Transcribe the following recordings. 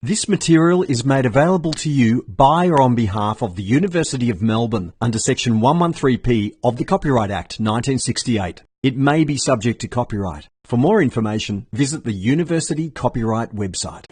This material is made available to you by or on behalf of the University of Melbourne under Section 113P of the Copyright Act 1968. It may be subject to copyright. For more information, visit the University Copyright website.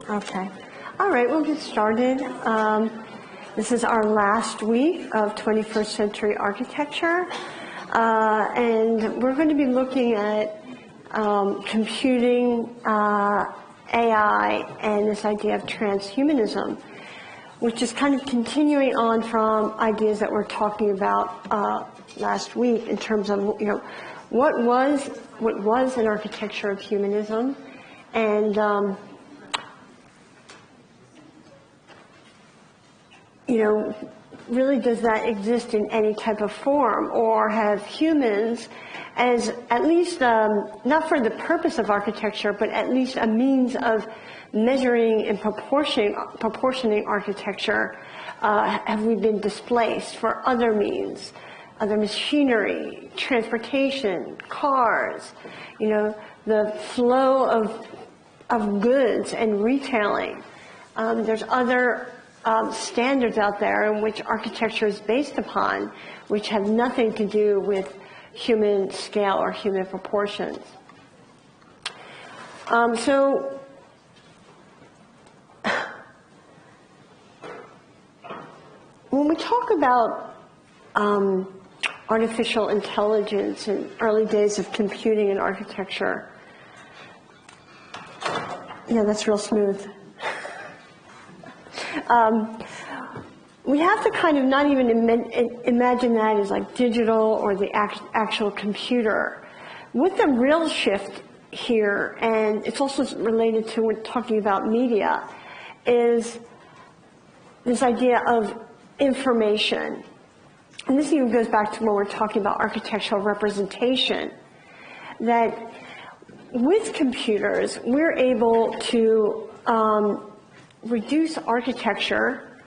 Okay. All right, we'll get started. This is our last week of 21st century architecture. And we're going to be looking at computing, AI, and this idea of transhumanism, which is kind of continuing on from ideas that we're talking about last week in terms of, what was an architecture of humanism, and really does that exist in any type of form, or have humans, as at least not for the purpose of architecture, but at least a means of measuring and proportioning architecture, have we been displaced for other means? other machinery, transportation, cars, you know, the flow of goods and retailing. There's other standards out there in which architecture is based upon, which have nothing to do with human scale or human proportions. So when we talk about artificial intelligence and early days of computing and architecture, yeah, that's real smooth. We have to kind of not even imagine that as like digital or the actual computer. With the real shift here, and it's also related to when talking about media, is this idea of information. And this even goes back to when we're talking about architectural representation, that with computers, we're able to reduce architecture,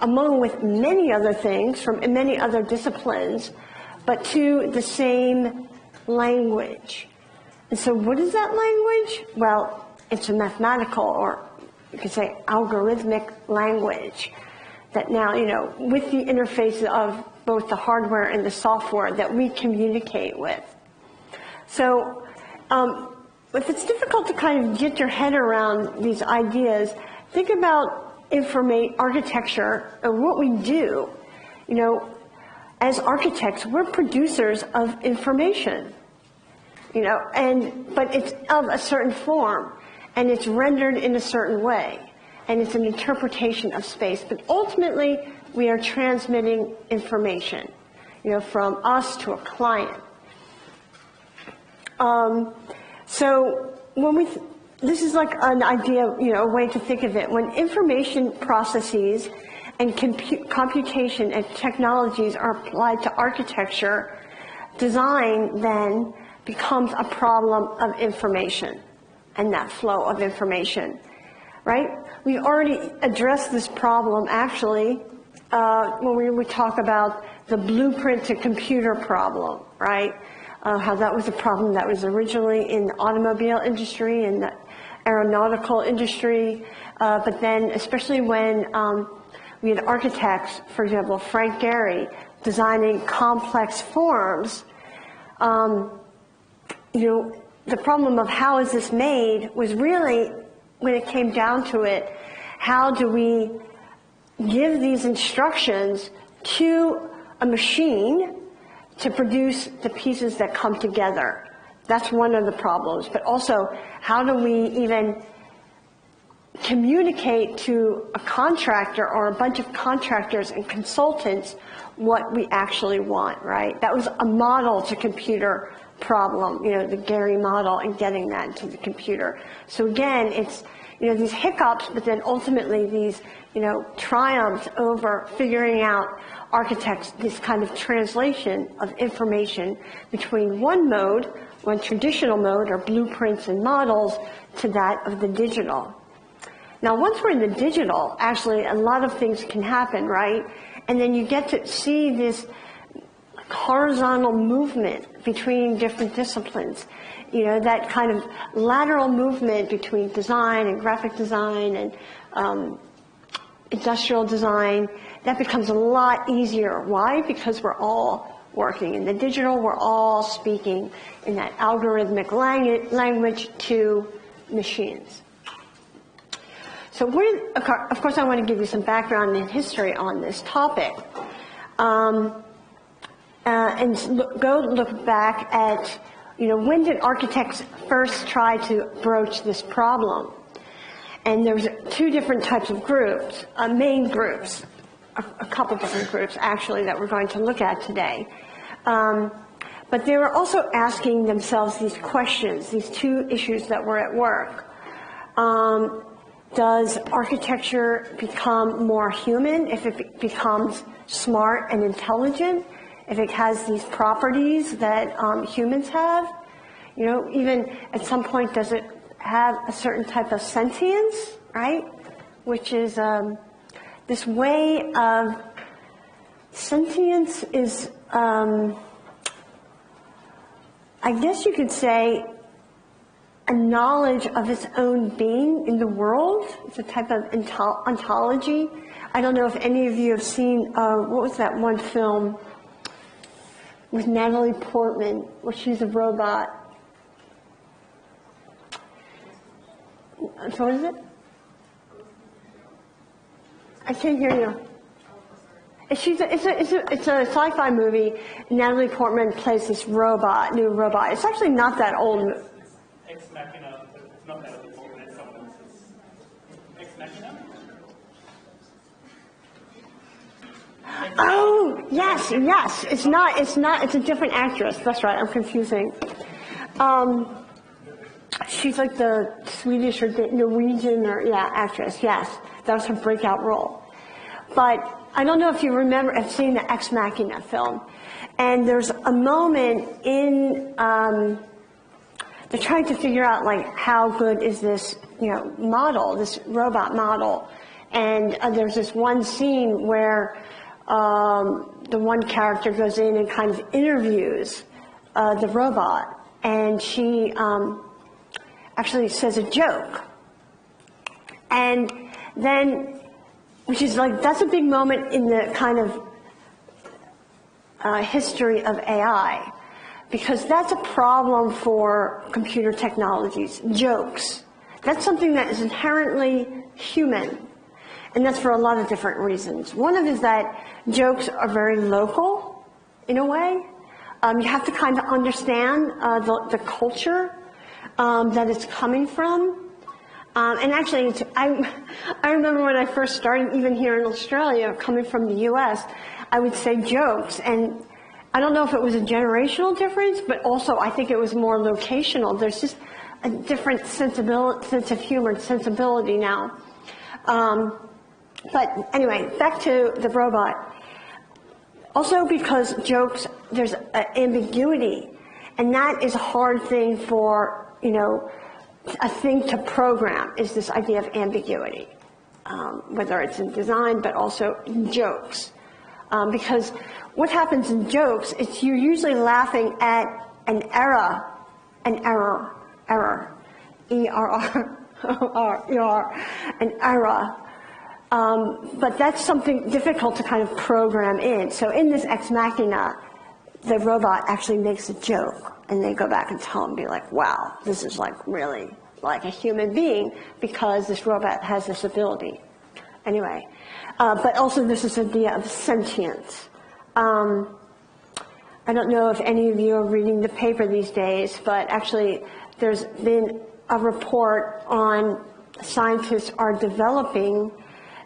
among with many other things from many other disciplines, but to the same language. And so what is that language? Well, it's a mathematical, or you could say algorithmic language that now, you know, with the interface of both the hardware and the software that we communicate with. So if it's difficult to kind of get your head around these ideas, think about architecture and what we do. You know, as architects, we're producers of information. You know, but it's of a certain form, and it's rendered in a certain way, and it's an interpretation of space. But ultimately, we are transmitting information, you know, from us to a client. So when this is like an idea, you know, a way to think of it. When information processes and computation and technologies are applied to architecture, design then becomes a problem of information and that flow of information, right? We already addressed this problem actually when we talk about the blueprint to computer problem, right? How that was a problem that was originally in the automobile industry and the aeronautical industry, but then especially when we had architects, for example, Frank Gehry, designing complex forms, you know, the problem of how is this made was really, when it came down to it, how do we give these instructions to a machine to produce the pieces that come together? That's one of the problems. But also, how do we even communicate to a contractor or a bunch of contractors and consultants what we actually want, right? That was a model to computer problem, you know, the Gehry model, and getting that into the computer. So again, it's, you know, these hiccups, but then ultimately these, you know, triumphs over figuring out architects, this kind of translation of information between one traditional mode, or blueprints and models, to that of the digital. Now, once we're in the digital, actually a lot of things can happen, right? And then you get to see this horizontal movement between different disciplines. You know, that kind of lateral movement between design and graphic design and industrial design, that becomes a lot easier. Why? Because we're all working in the digital, we're all speaking in that algorithmic language to machines. So of course I want to give you some background and history on this topic. And look back at, you know, when did architects first try to broach this problem? And there was two different types of groups, main groups, a couple different groups actually that we're going to look at today. But they were also asking themselves these questions, these two issues that were at work. Does architecture become more human if it becomes smart and intelligent? If it has these properties that humans have? You know, even at some point, does it have a certain type of sentience, right? Which is this way of Sentience is, I guess you could say, a knowledge of its own being in the world. It's a type of ontology. I don't know if any of you have seen, what was that one film with Natalie Portman, where she's a robot? So what is it? I can't hear you. It's a sci-fi movie. Natalie Portman plays this robot, new robot. It's actually not that old. Ex Machina, it's not Natalie Portman, it's someone else's. Ex Machina? Oh, yes. It's a different actress. That's right, I'm confusing. She's like the Swedish or Norwegian actress, yes. That was her breakout role. But I don't know if you remember, I've seen the Ex Machina film. And there's a moment in, they're trying to figure out like how good is this, model, this robot model. And there's this one scene where the one character goes in and kind of interviews the robot, and she actually says a joke. And then, which is like, that's a big moment in the kind of history of AI, because that's a problem for computer technologies, jokes. That's something that is inherently human. And that's for a lot of different reasons. One of it is that jokes are very local, in a way. You have to kind of understand the culture that it's coming from. And actually, I remember when I first started, even here in Australia, coming from the US, I would say jokes. And I don't know if it was a generational difference, but also I think it was more locational. There's just a different sense of humor and sensibility now. But anyway, back to the robot. Also because jokes, there's ambiguity. And that is a hard thing for, a thing to program, is this idea of ambiguity. Whether it's in design, but also in jokes. Because what happens in jokes is you're usually laughing at an error, E-R-R-O-R-E-R, an error. But that's something difficult to kind of program in. So in this Ex Machina, the robot actually makes a joke, and they go back and tell him, be like, wow, this is like really like a human being, because this robot has this ability. Anyway, but also this is the idea of sentience. I don't know if any of you are reading the paper these days, but actually there's been a report on scientists are developing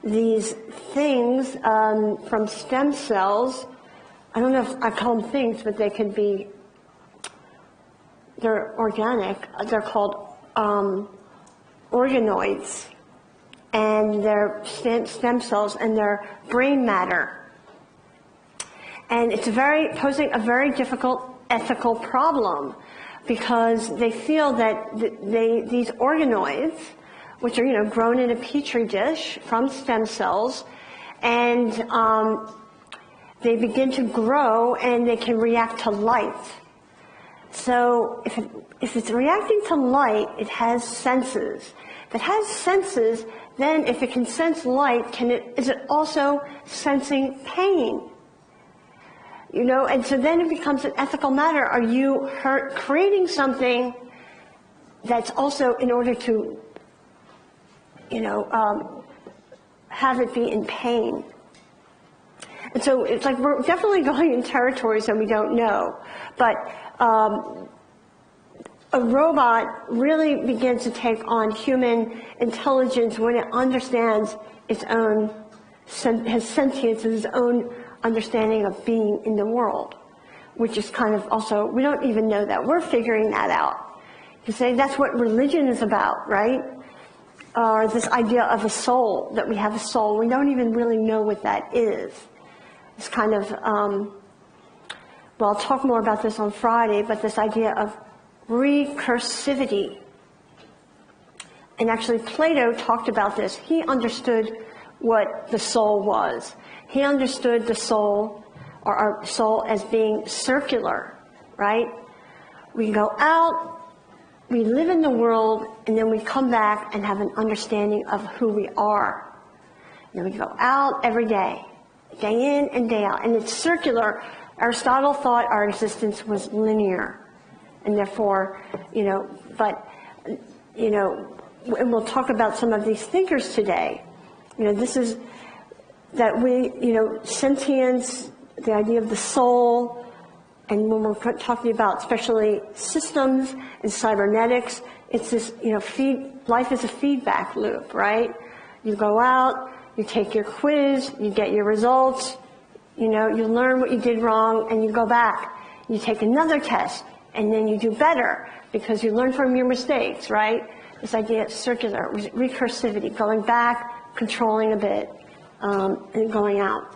these things from stem cells. I don't know if I call them things, but they could be, they're organic. They're called organoids. And they're stem cells, and they're brain matter. And it's posing a very difficult ethical problem, because they feel that these organoids, which are grown in a petri dish from stem cells, and they begin to grow and they can react to light. So if it's reacting to light, it has senses. If it has senses, then if it can sense light, is it also sensing pain? And so then it becomes an ethical matter. Are you creating something that's also in order to, have it be in pain? And so it's like we're definitely going in territories that we don't know. But a robot really begins to take on human intelligence when it understands its own, has sentience, its own understanding of being in the world, which is kind of also, we don't even know that. We're figuring that out. You say that's what religion is about, right? Or this idea of a soul, that we have a soul. We don't even really know what that is. It's kind of, well, I'll talk more about this on Friday, but this idea of recursivity. And actually Plato talked about this. He understood what the soul was. He understood the soul, or our soul, as being circular, right? We go out, we live in the world, and then we come back and have an understanding of who we are. And then we go out every day in and day out, and it's circular. Aristotle thought our existence was linear, and therefore, and we'll talk about some of these thinkers today. This is that sentience, the idea of the soul, and when we're talking about especially systems and cybernetics, it's this, life is a feedback loop, right? You go out, you take your quiz, you get your results, you learn what you did wrong, and you go back. You take another test, and then you do better because you learn from your mistakes, right? This idea of circular, recursivity, going back, controlling a bit, and going out.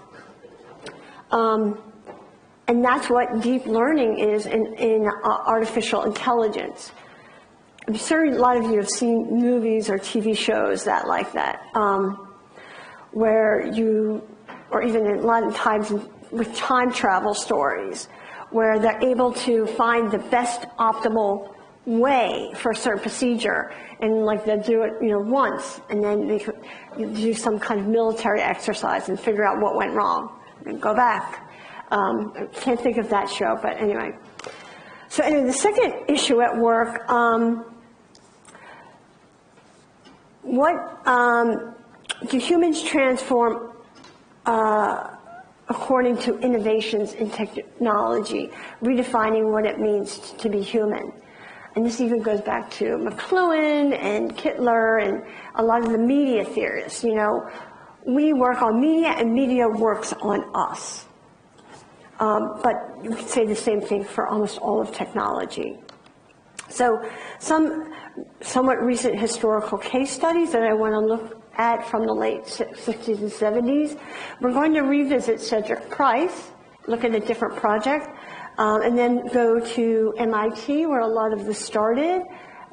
And that's what deep learning is in artificial intelligence. I'm sure a lot of you have seen movies or TV shows like that, where or even a lot of times with time travel stories, where they're able to find the best optimal way for a certain procedure, and they'll do it once, and then they could do some kind of military exercise and figure out what went wrong and go back. I can't think of that show, but anyway. So anyway, the second issue at work, what do humans transform according to innovations in technology, redefining what it means to be human? And this even goes back to McLuhan and Kittler and a lot of the media theorists. We work on media and media works on us. But you could say the same thing for almost all of technology. So some somewhat recent historical case studies that I want to look at from the late 60s and 70s. We're going to revisit Cedric Price, look at a different project, and then go to MIT, where a lot of this started,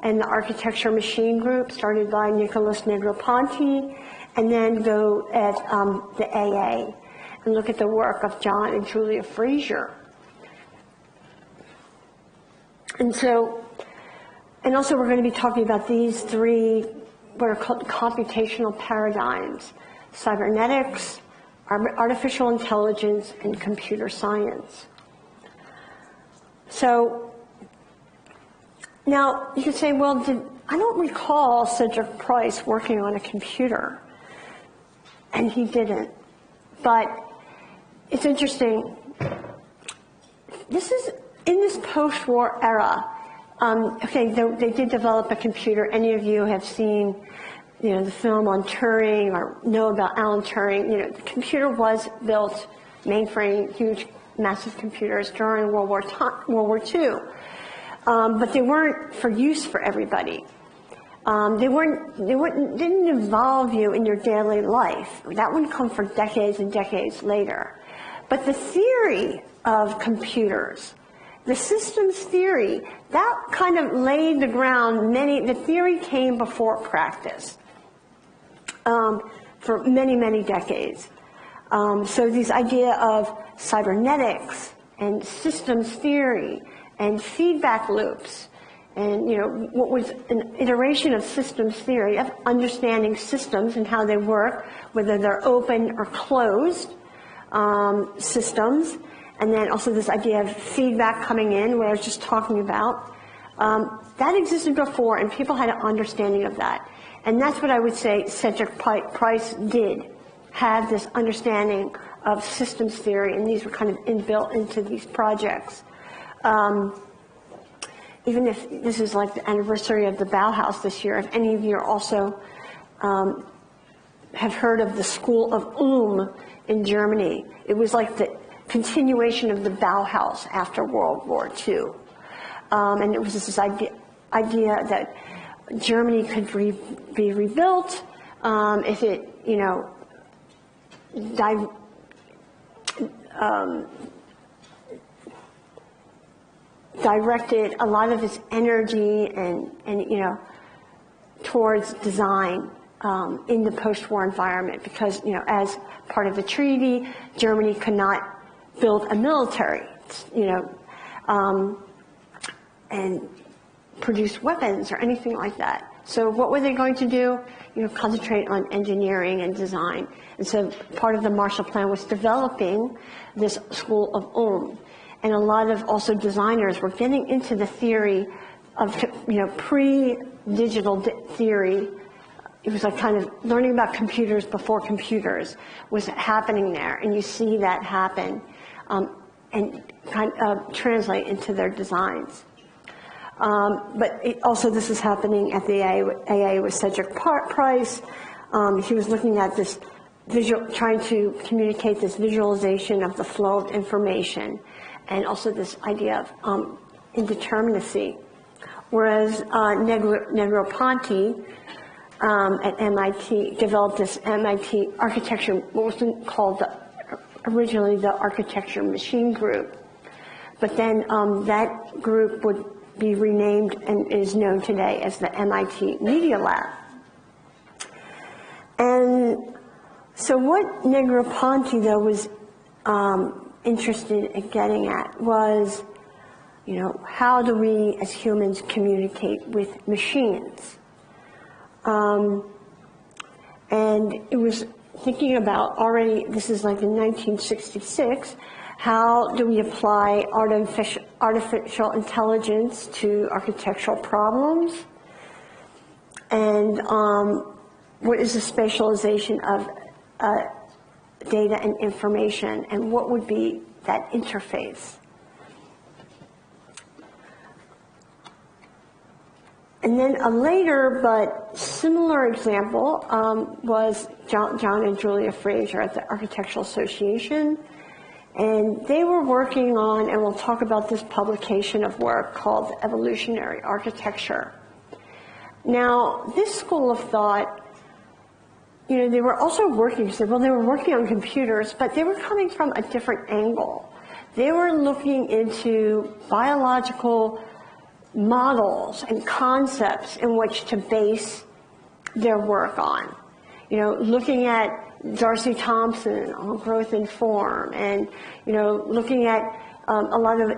and the Architecture Machine Group, started by Nicholas Negroponte, and then go at the AA, and look at the work of John and Julia Fraser. And also we're going to be talking about these three, what are called computational paradigms: cybernetics, artificial intelligence, and computer science. So now you could say, well, I don't recall Cedric Price working on a computer, and he didn't. But it's interesting. This is in this post-war era. They did develop a computer. Any of you have seen, the film on Turing or know about Alan Turing? The computer was built, mainframe, huge, massive computers during World War II, but they weren't for use for everybody. Didn't involve you in your daily life. That wouldn't come for decades and decades later. But the theory of computers, the systems theory, that kind of laid the ground. The theory came before practice for many, many decades. So this idea of cybernetics and systems theory and feedback loops, and what was an iteration of systems theory, of understanding systems and how they work, whether they're open or closed systems. And then also this idea of feedback coming in, what I was just talking about. That existed before, and people had an understanding of that. And that's what I would say Cedric Price did, have this understanding of systems theory, and these were kind of inbuilt into these projects. Even if this is like the anniversary of the Bauhaus this year, if any of you are also have heard of the School of in Germany, it was like the continuation of the Bauhaus after World War II. And it was this idea that Germany could be rebuilt if it, directed a lot of its energy and towards design in the post-war environment because, you know, as part of the treaty, Germany could not build a military, you know, and produce weapons or anything like that. So what were they going to do? You know, concentrate on engineering and design. And so part of the Marshall Plan was developing this school of Ulm. And a lot of also designers were getting into the theory of, you know, pre-digital theory. It was like kind of learning about computers before computers was happening there. And you see that happen and kind of translate into their designs. But also this is happening at the AA with Cedric Price. He was looking at this trying to communicate this visualization of the flow of information and also this idea of indeterminacy. Whereas Negroponte at MIT developed this MIT architecture, what was called originally the Architecture Machine Group. But then that group would be renamed and is known today as the MIT Media Lab. And so what Negroponte, though, was interested in getting at was, you know, how do we as humans communicate with machines? And it was thinking about already, this is like in 1966, how do we apply artificial intelligence to architectural problems? And what is the spatialization of data and information, and what would be that interface? And then a later but similar example was John and Julia Fraser at the Architectural Association. And they were working on, and we'll talk about this publication of work called Evolutionary Architecture. Now, this school of thought, you know, they were also working, well, they were working on computers, but they were coming from a different angle. They were looking into biological models and concepts in which to base their work on. You know, looking at Darcy Thompson on growth and form, and, you know, looking at a lot of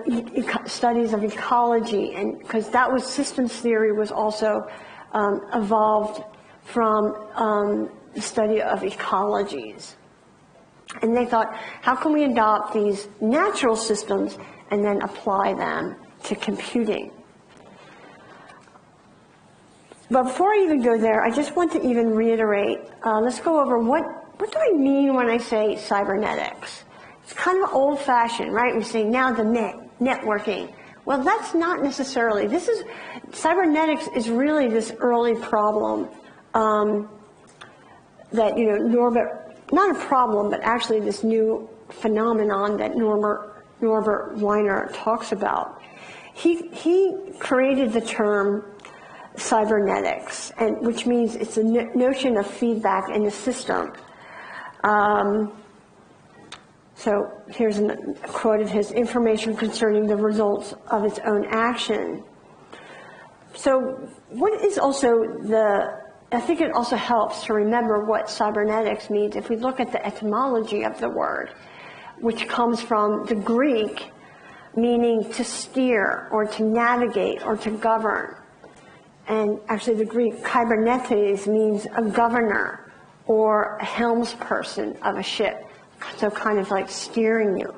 studies of ecology, and because that was systems theory was also evolved from the study of ecologies. And they thought, how can we adopt these natural systems and then apply them to computing? But before I even go there, I just want to even reiterate, let's go over what do I mean when I say cybernetics? It's kind of old-fashioned, right? We say now the networking. Well, that's not necessarily. Cybernetics is really this early problem that, you know, Norbert, not a problem, but actually this new phenomenon that Norbert Wiener talks about. He created the term cybernetics, and which means it's a notion of feedback in the system. So here's a quote of his: information concerning the results of its own action. So what is also I think it also helps to remember what cybernetics means if we look at the etymology of the word, which comes from the Greek, meaning to steer or to navigate or to govern. And actually the Greek kybernetes means a governor or a helmsperson of a ship, so kind of like steering you.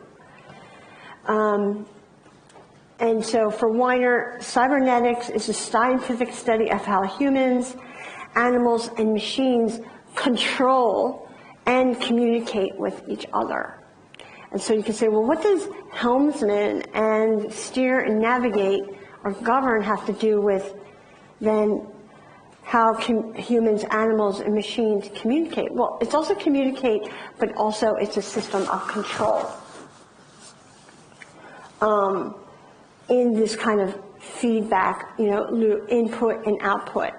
And so for Wiener, cybernetics is a scientific study of how humans, animals, and machines control and communicate with each other. And so you can say, well, what does helmsman and steer and navigate or govern have to do with then how humans, animals, and machines communicate? Well, it's also communicate, but also it's a system of control. In this kind of feedback, you know, input and output.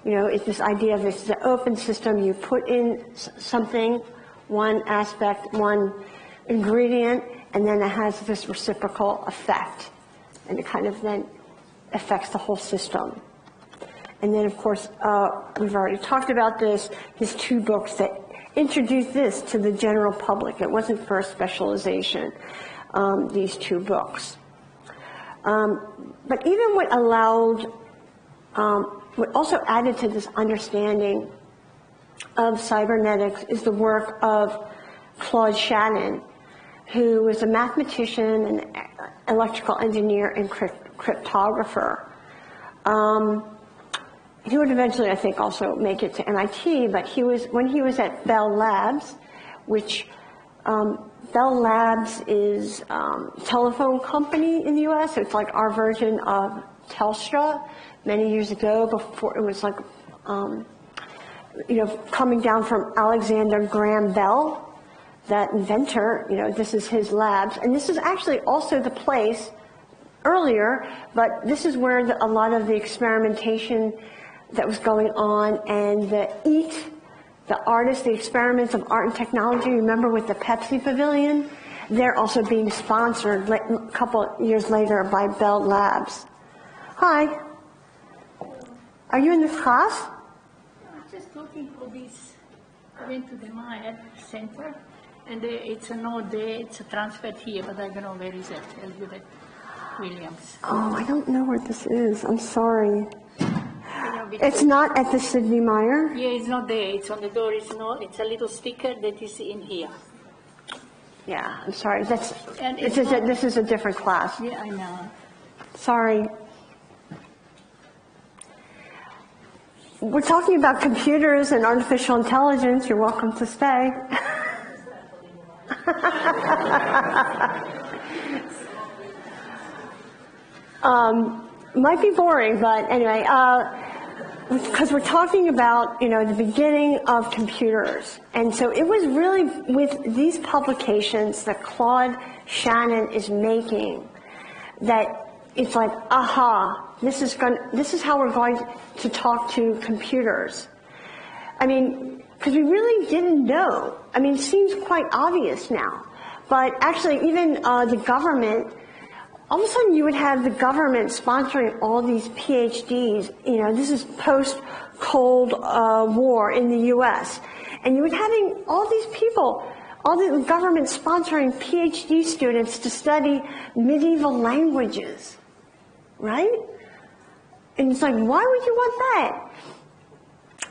You know, it's this idea of this is an open system. You put in something, one aspect, one ingredient, and then it has this reciprocal effect. And it kind of then affects the whole system. And then, of course, we've already talked about this, his 2 books that introduced this to the general public. It wasn't for a specialization, these 2 books. But even what allowed, what also added to this understanding of cybernetics is the work of Claude Shannon, who was a mathematician and electrical engineer and cryptographer. He would eventually, I think, also make it to MIT, but when he was at Bell Labs, which Bell Labs is a telephone company in the US. So it's like our version of Telstra many years ago, before it was like, coming down from Alexander Graham Bell, that inventor, this is his labs. And this is actually also the place earlier, but this is where a lot of the experimentation that was going on, and the artists, the experiments of art and technology, remember with the Pepsi Pavilion? They're also being sponsored a couple years later by Bell Labs. Hi. Are you in this class? I'm just looking for this. I went to the Maya Center, and it's a node there, it's transferred here, but I don't know where is it. Tell you that, Williams. Oh, I don't know where this is. I'm sorry. It's not at the Sidney Meyer? Yeah, it's not there. It's on the door. It's a little sticker that is in here. Yeah, I'm sorry. This is a different class. Yeah, I know. Sorry. We're talking about computers and artificial intelligence. You're welcome to stay. Might be boring, but anyway, because we're talking about, the beginning of computers. And so it was really with these publications that Claude Shannon is making that it's like, aha, this is how we're going to talk to computers. I mean, because we really didn't know. I mean, it seems quite obvious now. But actually, even the government, all of a sudden you would have the government sponsoring all these PhDs. This is post-Cold War in the U.S. And you would having all these people, all the government sponsoring PhD students to study medieval languages, right? And it's like, why would you want that?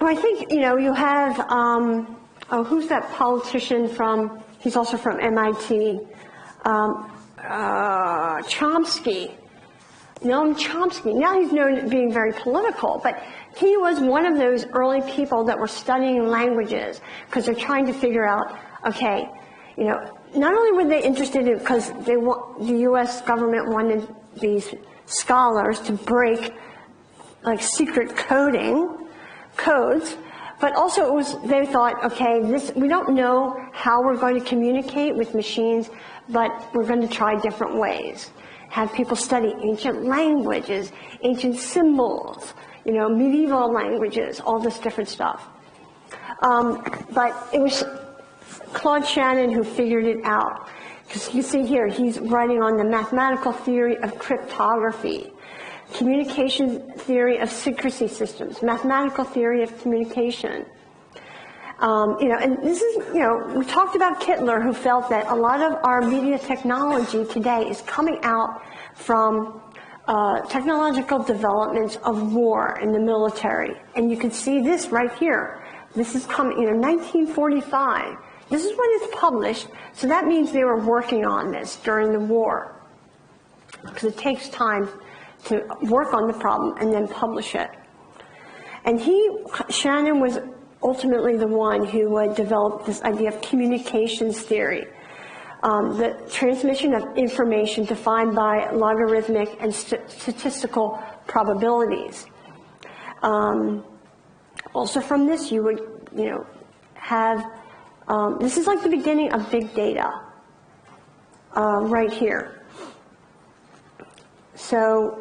Well, I think, you have, who's that politician from, he's also from MIT, Chomsky, Noam Chomsky. Now he's known as being very political, but he was one of those early people that were studying languages because they're trying to figure out, okay, not only were they interested in, because the U.S. government wanted these scholars to break like secret codes, but also they thought, okay, we don't know how we're going to communicate with machines, but we're going to try different ways. Have people study ancient languages, ancient symbols, medieval languages, all this different stuff. But it was Claude Shannon who figured it out. Because you see here, he's writing on the mathematical theory of cryptography, communication theory of secrecy systems, mathematical theory of communication. And this is, we talked about Kittler, who felt that a lot of our media technology today is coming out from technological developments of war in the military. And you can see this right here. This is coming, 1945. This is when it's published, so that means they were working on this during the war. Because it takes time to work on the problem and then publish it. And Shannon was ultimately the one who would develop this idea of communications theory, the transmission of information defined by logarithmic and statistical probabilities. Also from this, you would, have, this is like the beginning of big data, right here. So,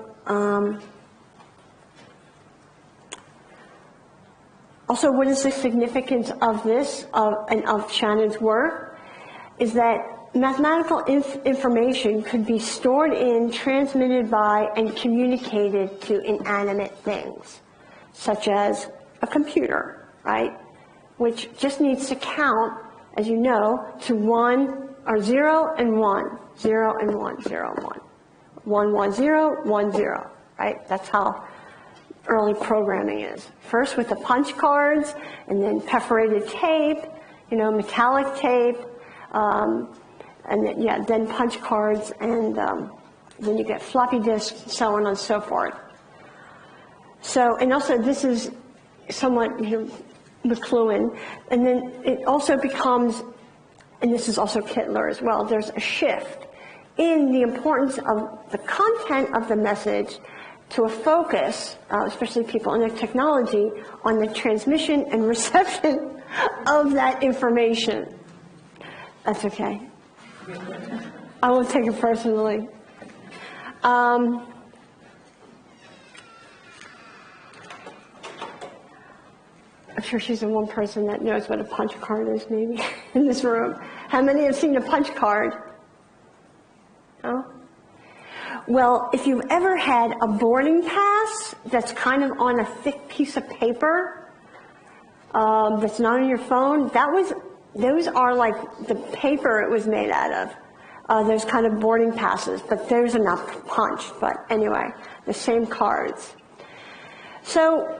also, what is the significance of this, and of Shannon's work, is that mathematical information could be stored in, transmitted by, and communicated to inanimate things. such as a computer, right? Which just needs to count, as you know, to 1 or 0 and 1, 0 and 1, 0 and 1, 1, 1, 0, 1, 0, right? That's how early programming is. First with the punch cards, and then perforated tape, you know, metallic tape, and then, yeah, then punch cards, and then you get floppy disks, so on and so forth. So, and also this is somewhat, you know, McLuhan, and then it also becomes, and this is also Kittler as well, there's a shift in the importance of the content of the message to a focus, especially people in the technology, on the transmission and reception of that information. That's okay. I won't take it personally. I'm sure she's the one person that knows what a punch card is, maybe, in this room. How many have seen a punch card? No? Well, if you've ever had a boarding pass that's kind of on a thick piece of paper, that's not on your phone, those are like the paper it was made out of. Those kind of boarding passes, but those are not punched. But anyway, the same cards. So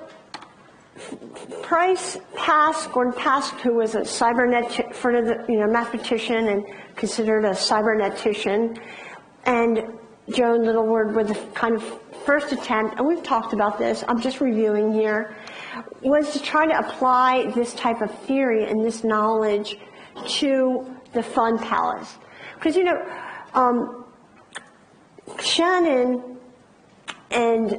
Gordon Pask, who was a mathematician and considered a cybernetician, and Joan Littlewood were the kind of first attempt, and we've talked about this, I'm just reviewing here, was to try to apply this type of theory and this knowledge to the Fun Palace. Because, you know, Shannon and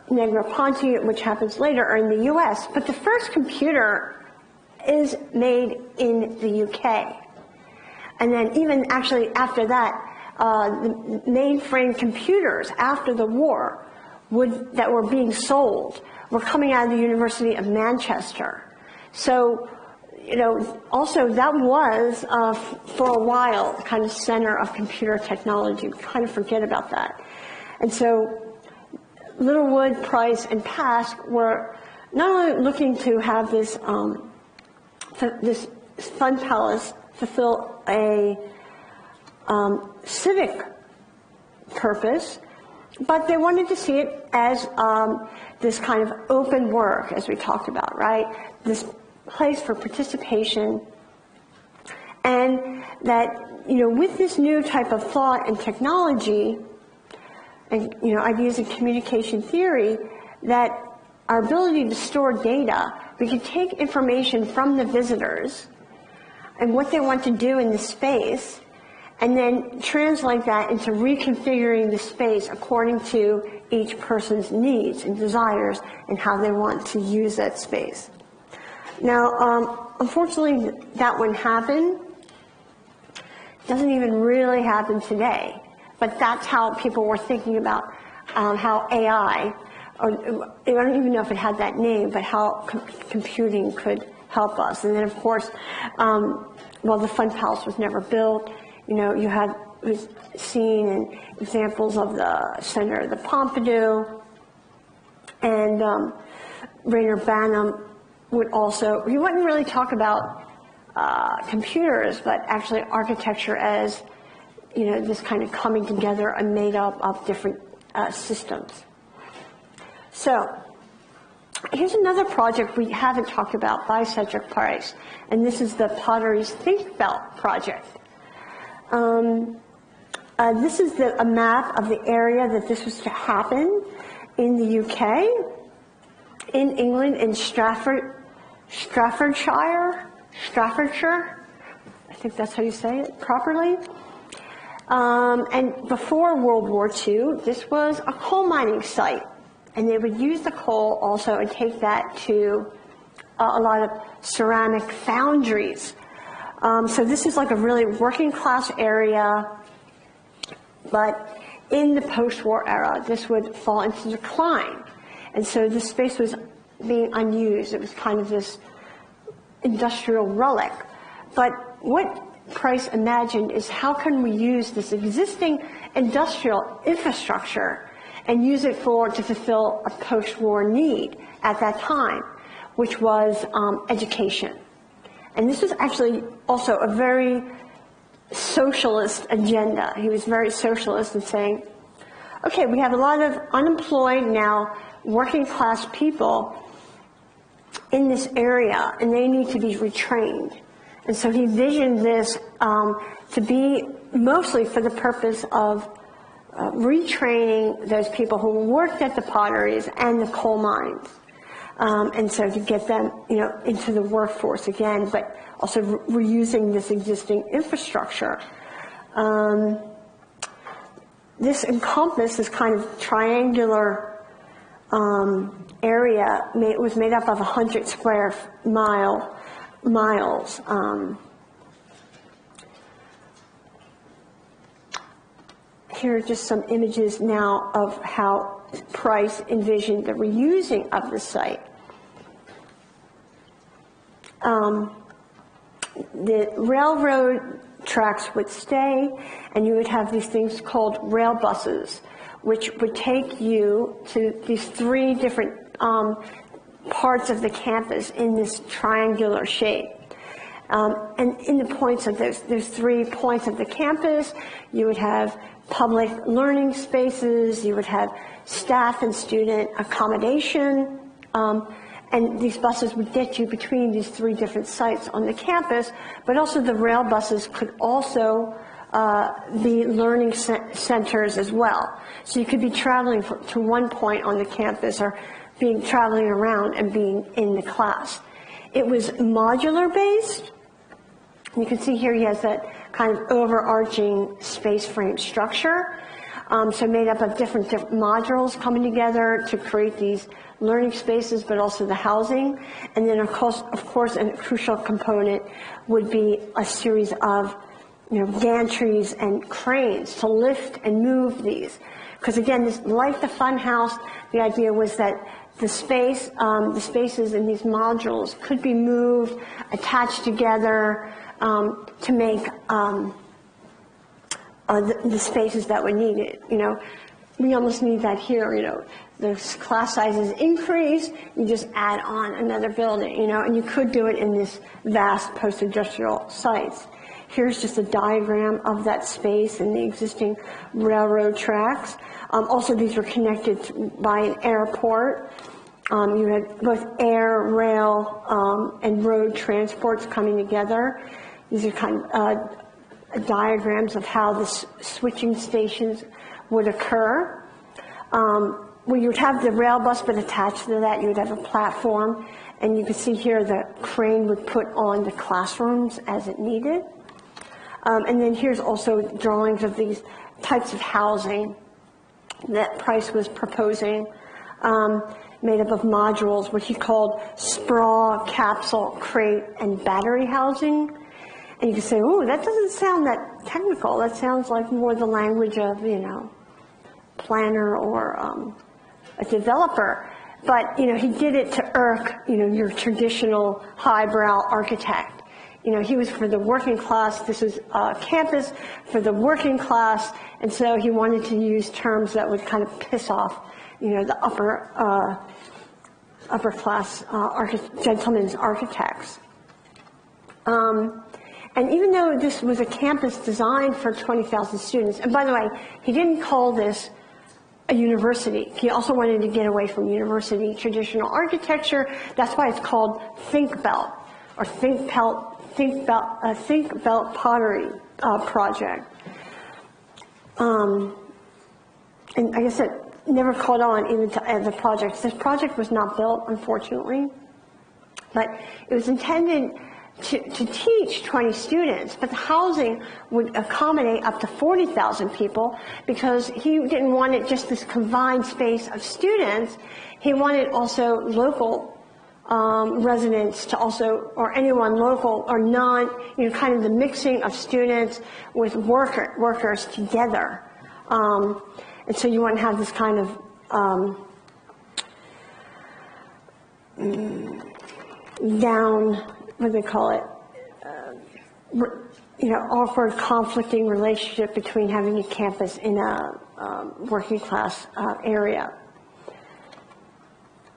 Negroponte, which happens later, are in the U.S., but the first computer is made in the UK. And then even actually after that, the mainframe computers after the war that were being sold were coming out of the University of Manchester. So, you know, also that was, for a while, the kind of center of computer technology. We kind of forget about that. And so Littlewood, Price, and Pask were not only looking to have this, this Fun Palace fulfill a civic purpose, but they wanted to see it as this kind of open work, as we talked about, right? This place for participation, and that, you know, with this new type of thought and technology, and, you know, ideas of communication theory, that our ability to store data, we can take information from the visitors and what they want to do in the space, and then translate that into reconfiguring the space according to each person's needs and desires and how they want to use that space. Now, unfortunately, that wouldn't happen. It doesn't even really happen today. But that's how people were thinking about how AI, or I don't even know if it had that name, but how computing could help us. And then, of course, well, the Fun Palace was never built. You know, you had seen in examples of the Center of the Pompidou, and Rainer Banham would also, he wouldn't really talk about computers, but actually architecture as, you know, this kind of coming together and made up of different systems. So here's another project we haven't talked about by Cedric Price, and this is the Potteries Think Belt project. This is a map of the area that this was to happen in the UK, in England, in Staffordshire, I think that's how you say it properly. And before World War II, this was a coal mining site, and they would use the coal also and take that to a lot of ceramic foundries. So this is like a really working class area, but in the post-war era, this would fall into decline. And so the space was being unused. It was kind of this industrial relic. But what Price imagined is how can we use this existing industrial infrastructure and use it to fulfill a post-war need at that time, which was education. And this was actually also a very socialist agenda. He was very socialist in saying, okay, we have a lot of unemployed now working class people in this area, and they need to be retrained. And so he visioned this to be mostly for the purpose of retraining those people who worked at the potteries and the coal mines. And so to get them, into the workforce again, but also reusing this existing infrastructure. This encompassed this kind of triangular area. It was made up of 100 square miles. Here are just some images now of how Price envisioned the reusing of the site. The railroad tracks would stay, and you would have these things called rail buses, which would take you to these three different parts of the campus in this triangular shape. And in the points of there's 3 points of the campus, you would have public learning spaces, you would have staff and student accommodation, and these buses would get you between these 3 different sites on the campus, but also the rail buses could also be learning centers as well. So you could be traveling to one point on the campus or traveling around and being in the class. It was modular based. You can see here he has that kind of overarching space frame structure. So made up of different modules coming together to create these learning spaces, but also the housing. And then of course, a crucial component would be a series of gantries and cranes to lift and move these. Because again, this, like the fun house, the idea was that the spaces in these modules could be moved, attached together to make the spaces that were needed. We almost need that here. The class sizes increase, you just add on another building. And you could do it in this vast post-industrial sites. Here's just a diagram of that space and the existing railroad tracks. Also, these were connected by an airport. You had both air, rail, and road transports coming together. These are kind of diagrams of how the switching stations would occur. Well, you would have the rail bus, but attached to that you would have a platform. And you can see here the crane would put on the classrooms as it needed. And then here's also drawings of these types of housing that Price was proposing, made up of modules, what he called sprawl, capsule, crate, and battery housing. And you can say, oh, that doesn't sound that technical. That sounds like more the language of, planner or a developer. But, he did it to irk, your traditional highbrow architect. He was for the working class. This was a campus for the working class. And so he wanted to use terms that would kind of piss off, the upper class gentlemen's architects. And even though this was a campus designed for 20,000 students, and by the way, he didn't call this a university. He also wanted to get away from university traditional architecture. That's why it's called Think Belt, or Think Belt Pottery Project. And like I said, never caught on even to the project. This project was not built, unfortunately, but it was intended to teach 20 students, but the housing would accommodate up to 40,000 people because he didn't want it just this confined space of students. He wanted also local residents to also, or anyone local or non, kind of the mixing of students with workers together. And so you want to have this kind of down, what do they call it? awkward, conflicting relationship between having a campus in a working class area.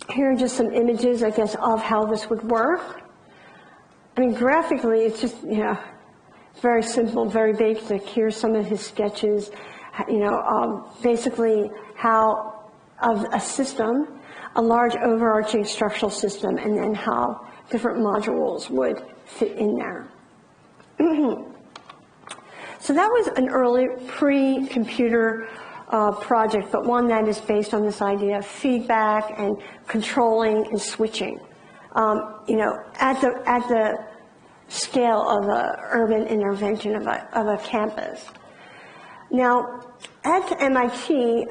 Here are just some images, I guess, of how this would work. I mean, graphically, it's just, very simple, very basic. Here's some of his sketches, basically how of a system, a large overarching structural system, and then how different modules would fit in there. So that was an early pre-computer project, but one that is based on this idea of feedback and controlling and switching. At the scale of an urban intervention of a campus. Now, at MIT,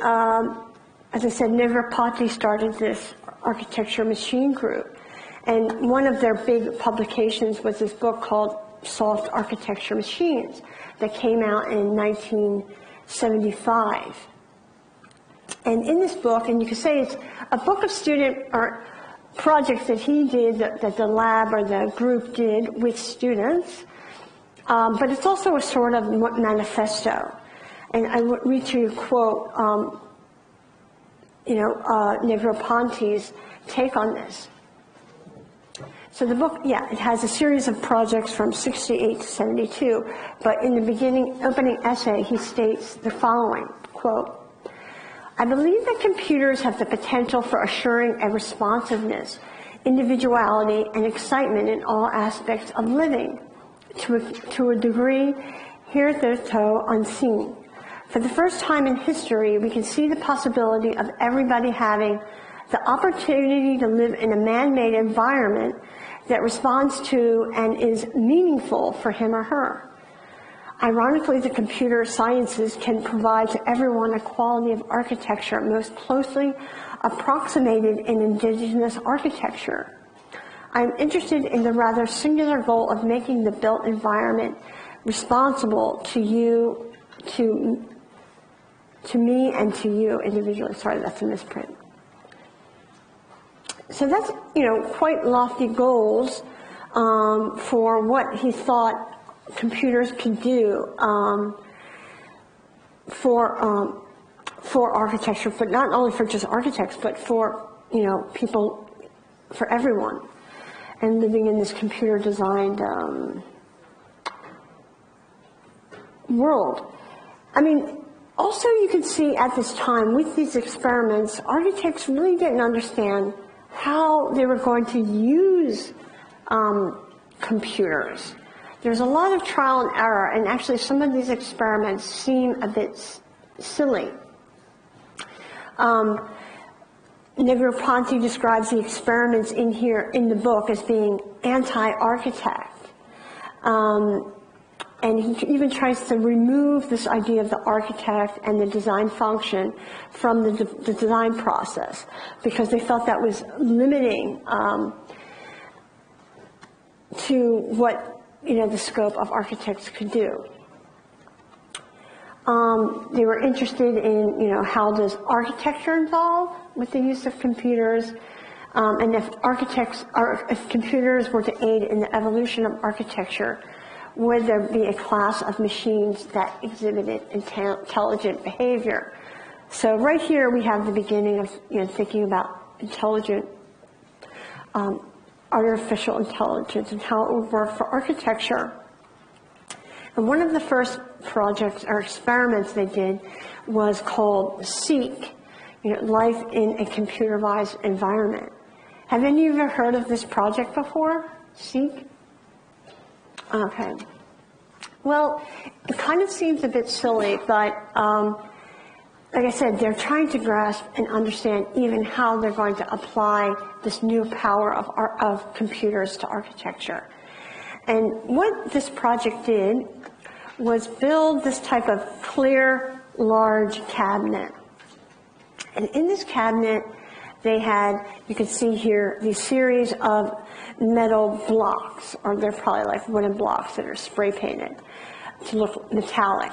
as I said, Negroponte started this architecture machine group, and one of their big publications was this book called Soft Architecture Machines that came out in 1975. And in this book, and you could say it's a book of student or projects that he did, that the lab or the group did with students, but it's also a sort of manifesto. And I would read to you a quote, Negroponte's take on this. So the book, it has a series of projects from 68 to 72, but in the opening essay, he states the following, quote, I believe that computers have the potential for assuring a responsiveness, individuality, and excitement in all aspects of living, to a degree hitherto unseen. For the first time in history, we can see the possibility of everybody having the opportunity to live in a man-made environment that responds to and is meaningful for him or her. Ironically, the computer sciences can provide to everyone a quality of architecture most closely approximated in indigenous architecture. I'm interested in the rather singular goal of making the built environment responsible to you, to me and to you individually. Sorry, that's a misprint. So that's, quite lofty goals for what he thought computers could do for architecture, but not only for just architects, but for people, for everyone, and living in this computer-designed world. I mean, also you can see at this time with these experiments, architects really didn't understand how they were going to use computers. There's a lot of trial and error, and actually some of these experiments seem a bit silly. Negroponte describes the experiments in the book as being anti-architect. And he even tries to remove this idea of the architect and the design function from the design process, because they felt that was limiting to what the scope of architects could do. They were interested in how does architecture involve with the use of computers, and if computers were to aid in the evolution of architecture, would there be a class of machines that exhibited intelligent behavior? So right here we have the beginning of thinking about intelligent artificial intelligence and how it would work for architecture. And one of the first projects or experiments they did was called SEEK, Life in a Computerized Environment. Have any of you ever heard of this project before, SEEK? Okay. Well, it kind of seems a bit silly, but like I said, they're trying to grasp and understand even how they're going to apply this new power of computers to architecture. And what this project did was build this type of clear, large cabinet. And in this cabinet, they had, you can see here, these series of metal blocks, or they're probably like wooden blocks that are spray painted to look metallic.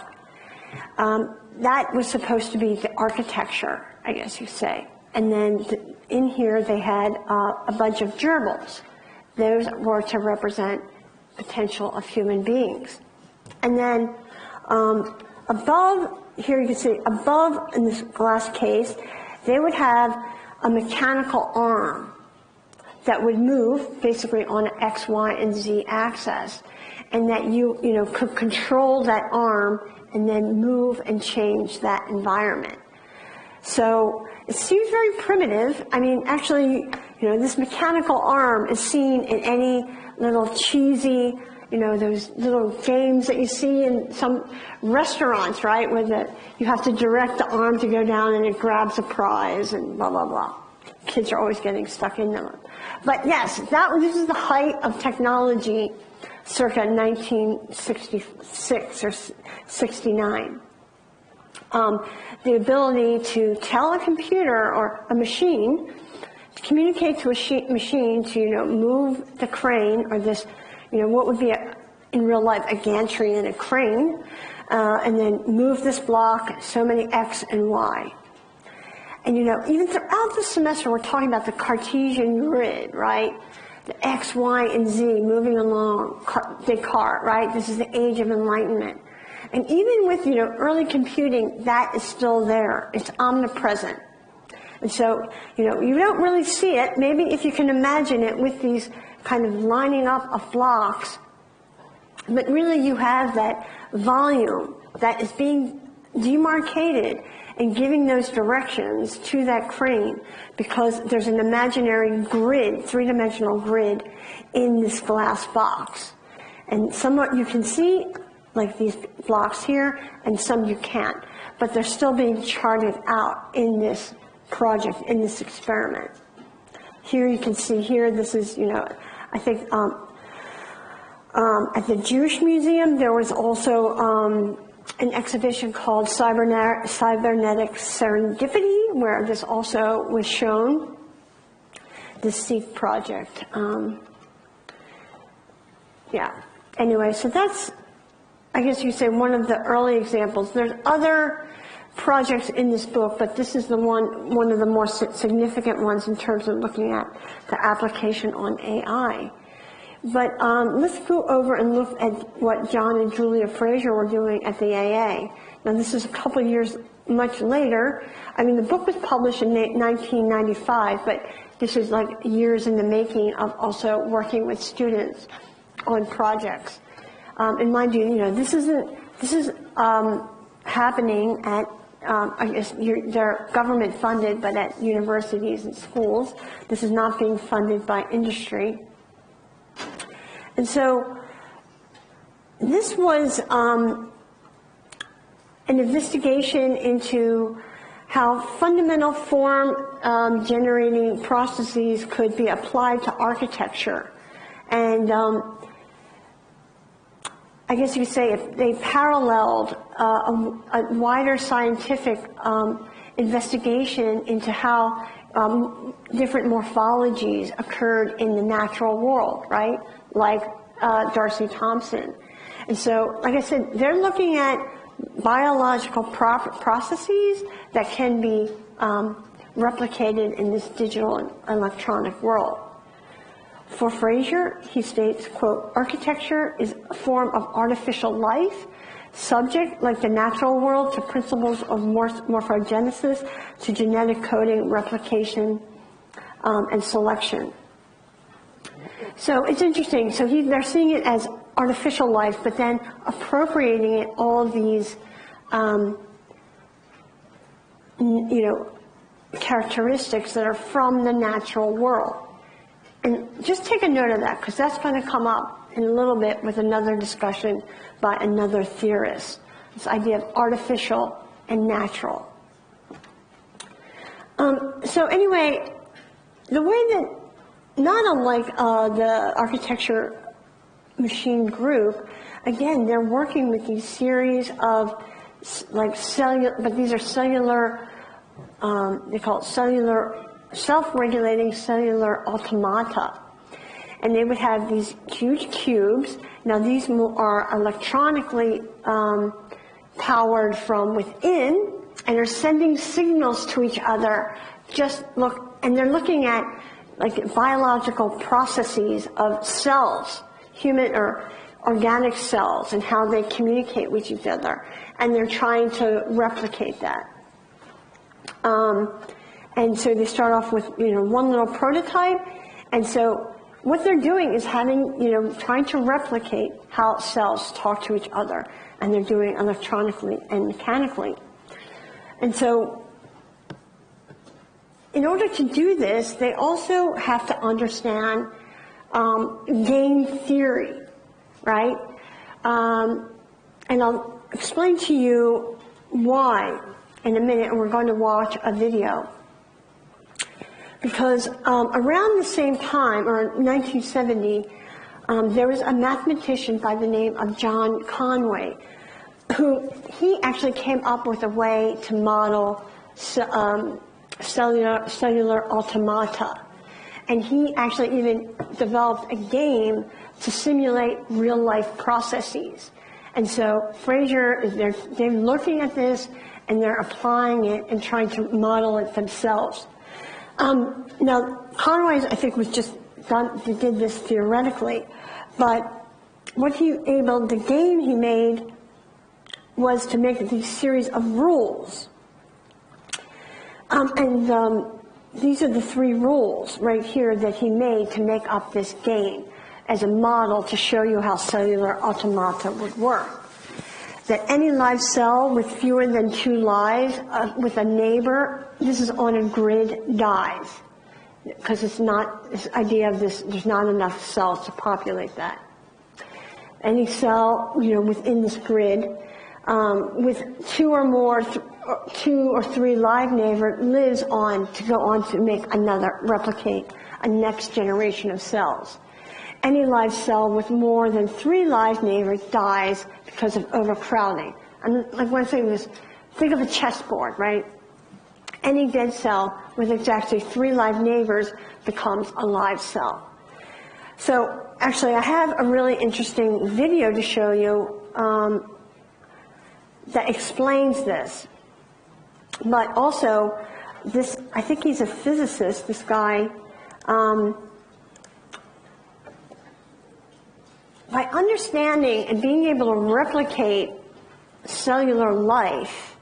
That was supposed to be the architecture, I guess you say. And then in here they had a bunch of gerbils. Those were to represent potential of human beings. And then above, here you can see, above in this glass case, they would have a mechanical arm that would move basically on an X, Y, and Z axis. And that you could control that arm and then move and change that environment. So it seems very primitive. I mean, actually, this mechanical arm is seen in any little cheesy, those little games that you see in some restaurants, right? Where you have to direct the arm to go down and it grabs a prize and blah, blah, blah. Kids are always getting stuck in them. But yes, this is the height of technology circa 1966 or 69. The ability to tell a computer or a machine, to communicate to a machine to, move the crane or this, what would be in real life a gantry and a crane, and then move this block so many X and Y. And even throughout the semester, we're talking about the Cartesian grid, right? The X, Y, and Z moving along Descartes, right? This is the age of enlightenment. And even with, early computing, that is still there. It's omnipresent. And so, you don't really see it. Maybe if you can imagine it with these kind of lining up of blocks, but really you have that volume that is being demarcated and giving those directions to that crane because there's an imaginary grid, three-dimensional grid in this glass box. And somewhat you can see like these blocks here and some you can't, but they're still being charted out in this project, in this experiment. Here you can see here, this is, I think at the Jewish Museum there was also an exhibition called Cybernetic Serendipity, where this also was shown, the SEEK project. Anyway, so that's, I guess you say, one of the early examples. There's other projects in this book, but this is one of the more significant ones in terms of looking at the application on AI. But let's go over and look at what John and Julia Fraser were doing at the AA. Now this is a couple of years much later. I mean, the book was published in 1995, but this is like years in the making of also working with students on projects. And mind you, this is happening at, I guess they're government funded, but at universities and schools. This is not being funded by industry. And so this was an investigation into how fundamental form generating processes could be applied to architecture. And I guess you could say if they paralleled a wider scientific investigation into how different morphologies occurred in the natural world, right? Like Darcy Thompson. And so, like I said, they're looking at biological processes that can be replicated in this digital and electronic world. For Fraser, he states, quote, architecture is a form of artificial life, subject, like the natural world, to principles of morphogenesis, to genetic coding, replication, and selection. So it's interesting. So they're seeing it as artificial life, but then appropriating it all these, characteristics that are from the natural world. And just take a note of that, because that's going to come up in a little bit with another discussion by another theorist. This idea of artificial and natural. So anyway, the way that, not unlike the architecture machine group, again, they're working with these series of like cellular, but these are cellular, they call it cellular, self-regulating cellular automata. And they would have these huge cubes. Now these are electronically powered from within and are sending signals to each other. And they're looking at like biological processes of cells, human or organic cells and how they communicate with each other, and they're trying to replicate that. And so they start off with, one little prototype, and so what they're doing is trying to replicate how cells talk to each other, and they're doing electronically and mechanically. And so in order to do this, they also have to understand game theory, right? And I'll explain to you why in a minute, and we're going to watch a video. Because around the same time, or 1970, there was a mathematician by the name of John Conway, he actually came up with a way to model cellular automata. And he actually even developed a game to simulate real-life processes. And so Fraser, they're looking at this, and they're applying it and trying to model it themselves. Now, Conway, I think, did this theoretically, but the game he made was to make these series of rules. These are the 3 rules right here that he made to make up this game as a model to show you how cellular automata would work. That any live cell with fewer than 2 lives with a neighbor, this is on a grid, dies. Because it's not, this idea of this, there's not enough cells to populate that. Any cell, within this grid, with 2 or 3 live neighbors lives on to go on to replicate a next generation of cells. Any live cell with more than 3 live neighbors dies because of overcrowding. And like when I say this, think of a chessboard, right? Any dead cell with exactly 3 live neighbors becomes a live cell. So actually I have a really interesting video to show you that explains this. But also, I think he's a physicist, this guy. By understanding and being able to replicate cellular life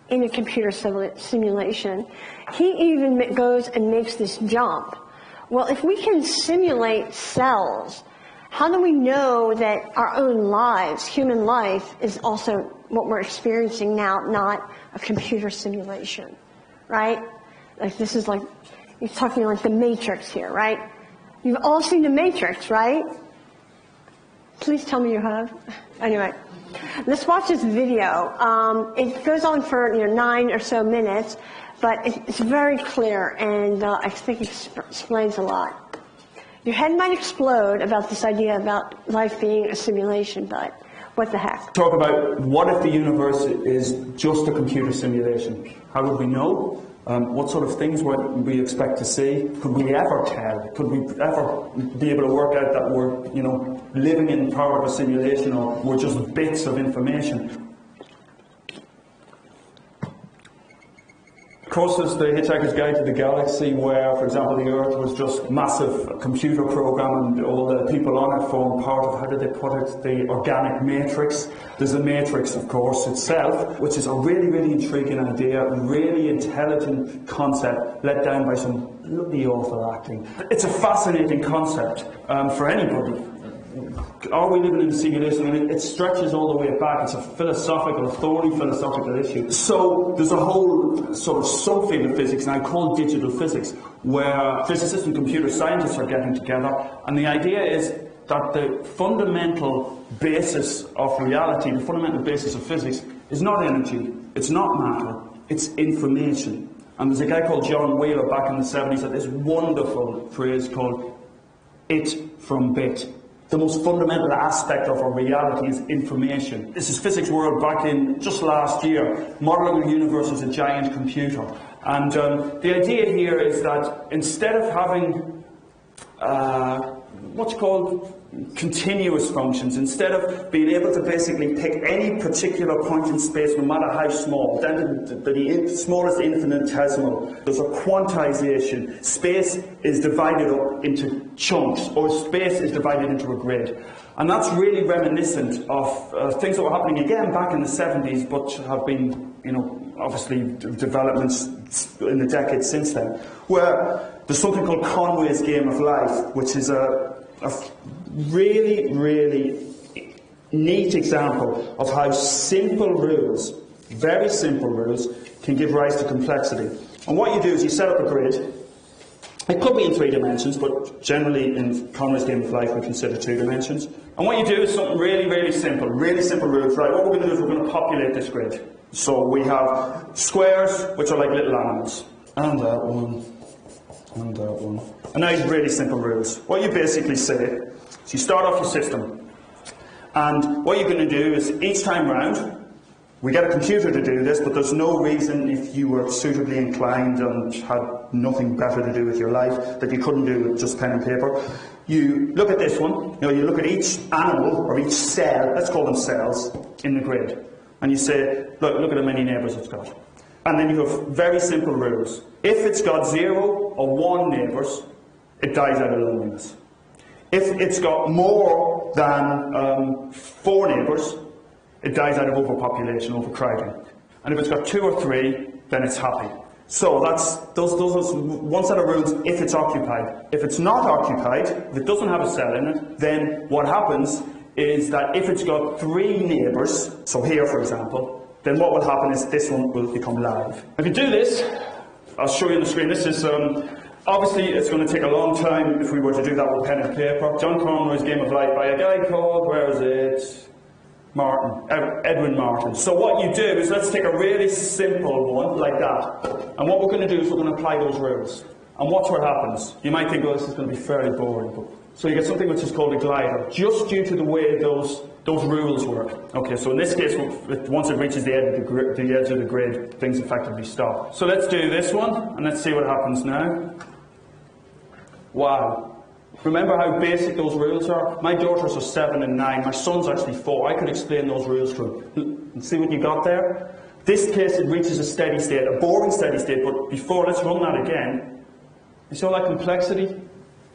in a computer simulation, he even goes and makes this jump. Well, if we can simulate cells, how do we know that our own lives, human life, is also what we're experiencing now, not a computer simulation, right? Like this is like, you're talking like the Matrix here, right? You've all seen the Matrix, right? Please tell me you have. Anyway, let's watch this video. It goes on for 9 or so minutes, but it's very clear, and I think it explains a lot. Your head might explode about this idea about life being a simulation, but what the heck? Talk about what if the universe is just a computer simulation? How would we know? What sort of things would we expect to see? Could we ever tell? Could we ever be able to work out that we're, living in part of a simulation, or we're just bits of information? Of course, there's the Hitchhiker's Guide to the Galaxy, where, for example, the Earth was just a massive computer program, and all the people on it formed part of, how did they put it, the organic matrix. There's the matrix, of course, itself, which is a really, really intriguing idea, a really intelligent concept, let down by some bloody awful acting. It's a fascinating concept for anybody. Are we living in a simulation? I mean, it stretches all the way back. It's a thorny philosophical issue. So there's a whole sort of subfield of physics now called digital physics, where physicists and computer scientists are getting together, and the idea is that the fundamental basis of reality, the fundamental basis of physics, is not energy, it's not matter, it's information. And there's a guy called John Wheeler back in the 70s that this wonderful phrase called it from bit. The most fundamental aspect of our reality is information. This is Physics World back in just last year, modelling the universe as a giant computer. And the idea here is that instead of having what's called continuous functions. Instead of being able to basically pick any particular point in space, no matter how small, down to the smallest infinitesimal, there's a quantization. Space is divided up into chunks, or space is divided into a grid. And that's really reminiscent of things that were happening again back in the 70s, but have been, obviously developments in the decades since then, where there's something called Conway's game of life, which is a really, really neat example of how simple rules, very simple rules, can give rise to complexity. And what you do is you set up a grid. It could be in 3 dimensions, but generally in Conway's game of life we consider 2 dimensions. And what you do is something really, really simple rules. Right, what we're going to do is we're going to populate this grid. So we have squares, which are like little animals. And that one. And that one. And now these really simple rules. What you basically say is you start off your system. And what you're going to do is each time round, we get a computer to do this, but there's no reason if you were suitably inclined and had nothing better to do with your life that you couldn't do with just pen and paper. You look at this one, you look at each animal or each cell, let's call them cells, in the grid. And you say, look at how many neighbours it's got. And then you have very simple rules. If it's got 0 or 1 neighbours, it dies out of loneliness. If it's got more than 4 neighbours, it dies out of overpopulation, overcrowding. And if it's got 2 or 3, then it's happy. So that's those are one set of rules if it's occupied. If it's not occupied, if it doesn't have a cell in it, then what happens is that if it's got 3 neighbours, so here for example, then what will happen is this one will become live. If you do this, I'll show you on the screen. This is obviously it's going to take a long time if we were to do that with pen and paper. John Conway's Game of Life by a guy called, where is it? Edwin Martin. So what you do is let's take a really simple one like that. And what we're going to do is we're going to apply those rules. And watch what happens. You might think, well, this is going to be fairly boring. But so you get something which is called a glider, just due to the way those rules work. Okay, so in this case, once it reaches the edge of the grid, things effectively stop. So let's do this one, and let's see what happens now. Wow. Remember how basic those rules are? My daughters are 7 and 9. My son's actually 4. I could explain those rules to him. And see what you got there? This case, it reaches a steady state, a boring steady state. But before, let's run that again. You see all that complexity?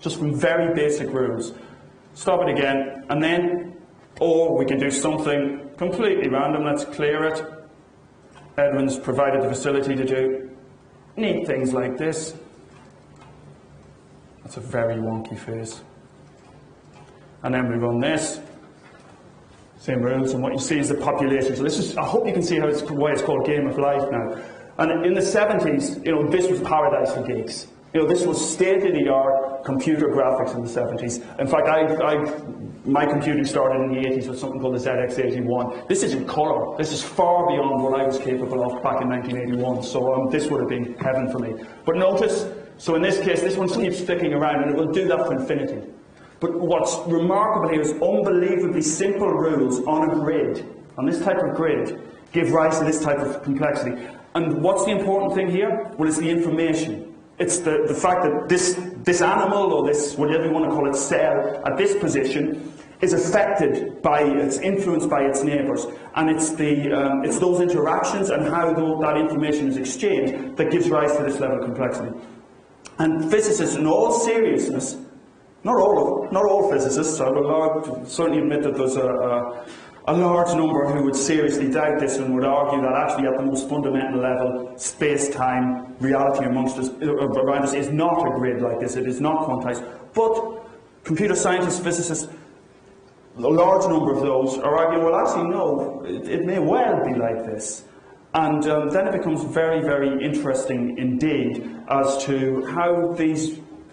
Just from very basic rules. Stop it again, and then, or we can do something completely random. Let's clear it. Edwin's provided the facility to do neat things like this. That's a very wonky face. And then we run this. Same rules, and what you see is the population. So this is, I hope you can see why it's called Game of Life now. And in the 70s, this was paradise for geeks. This was state-of-the-art computer graphics in the 70s. In fact, my computing started in the 80s with something called the ZX81. This is in colour. This is far beyond what I was capable of back in 1981. So this would have been heaven for me. But notice, so in this case, this one keeps sticking around, and it will do that for infinity. But what's remarkable here is unbelievably simple rules on a grid, on this type of grid, give rise to this type of complexity. And what's the important thing here? Well, it's the information. It's the fact that this animal, or this, whatever you want to call it, cell, at this position, is affected by, it's influenced by its neighbours. And it's those interactions and how that information is exchanged that gives rise to this level of complexity. And physicists, in all seriousness, not all physicists, I will certainly admit that there's a large number who would seriously doubt this and would argue that actually at the most fundamental level, space-time, reality amongst us, around us is not a grid like this, it is not quantized. But computer scientists, physicists, a large number of those are arguing, well actually no, it may well be like this. And then it becomes very, very interesting indeed as to how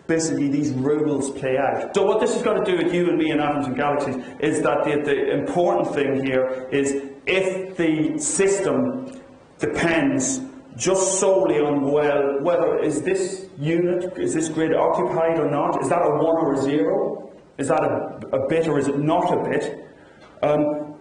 basically these rules play out. So what this has got to do with you and me and atoms and galaxies is that the important thing here is if the system depends just solely on, well, whether is this grid occupied or not, is that a 1 or a 0, is that a bit or is it not a bit,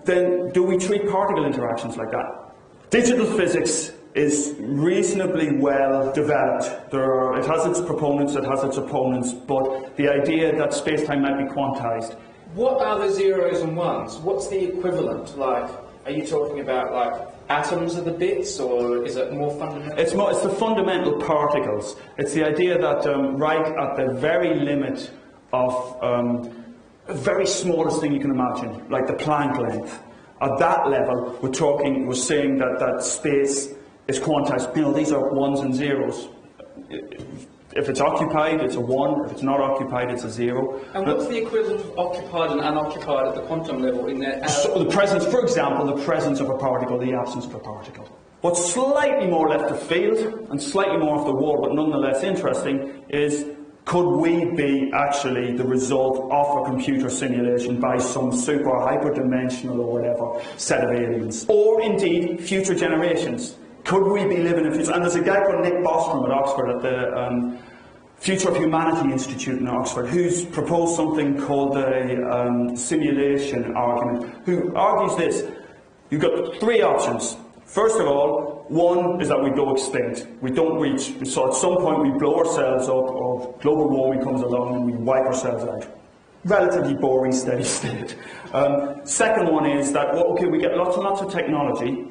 then do we treat particle interactions like that? Digital physics is reasonably well developed. It has its proponents, it has its opponents, but the idea that space-time might be quantized. What are the zeros and ones? What's the equivalent? Like, are you talking about like atoms of the bits, or is it more fundamental? It's the fundamental particles. It's the idea that right at the very limit of the very smallest thing you can imagine, like the Planck length, at that level, we're saying that space is quantized. You know, these are ones and zeros. If it's occupied, it's a 1. If it's not occupied, it's a 0. And what's the equivalent of occupied and unoccupied at the quantum level in there? So the presence, for example, the presence of a particle, the absence of a particle. What's slightly more left of field and slightly more off the wall, but nonetheless interesting, is could we be actually the result of a computer simulation by some super hyperdimensional or whatever set of aliens? Or indeed, future generations. Could we be living in future? And there's a guy called Nick Bostrom at Oxford at the Future of Humanity Institute in Oxford who's proposed something called the simulation argument, who argues this. You've got 3 options. First of all, one is that we go extinct. We don't reach, so at some point we blow ourselves up or global warming comes along and we wipe ourselves out. Relatively boring, steady state. Second one is that, well, okay, we get lots and lots of technology,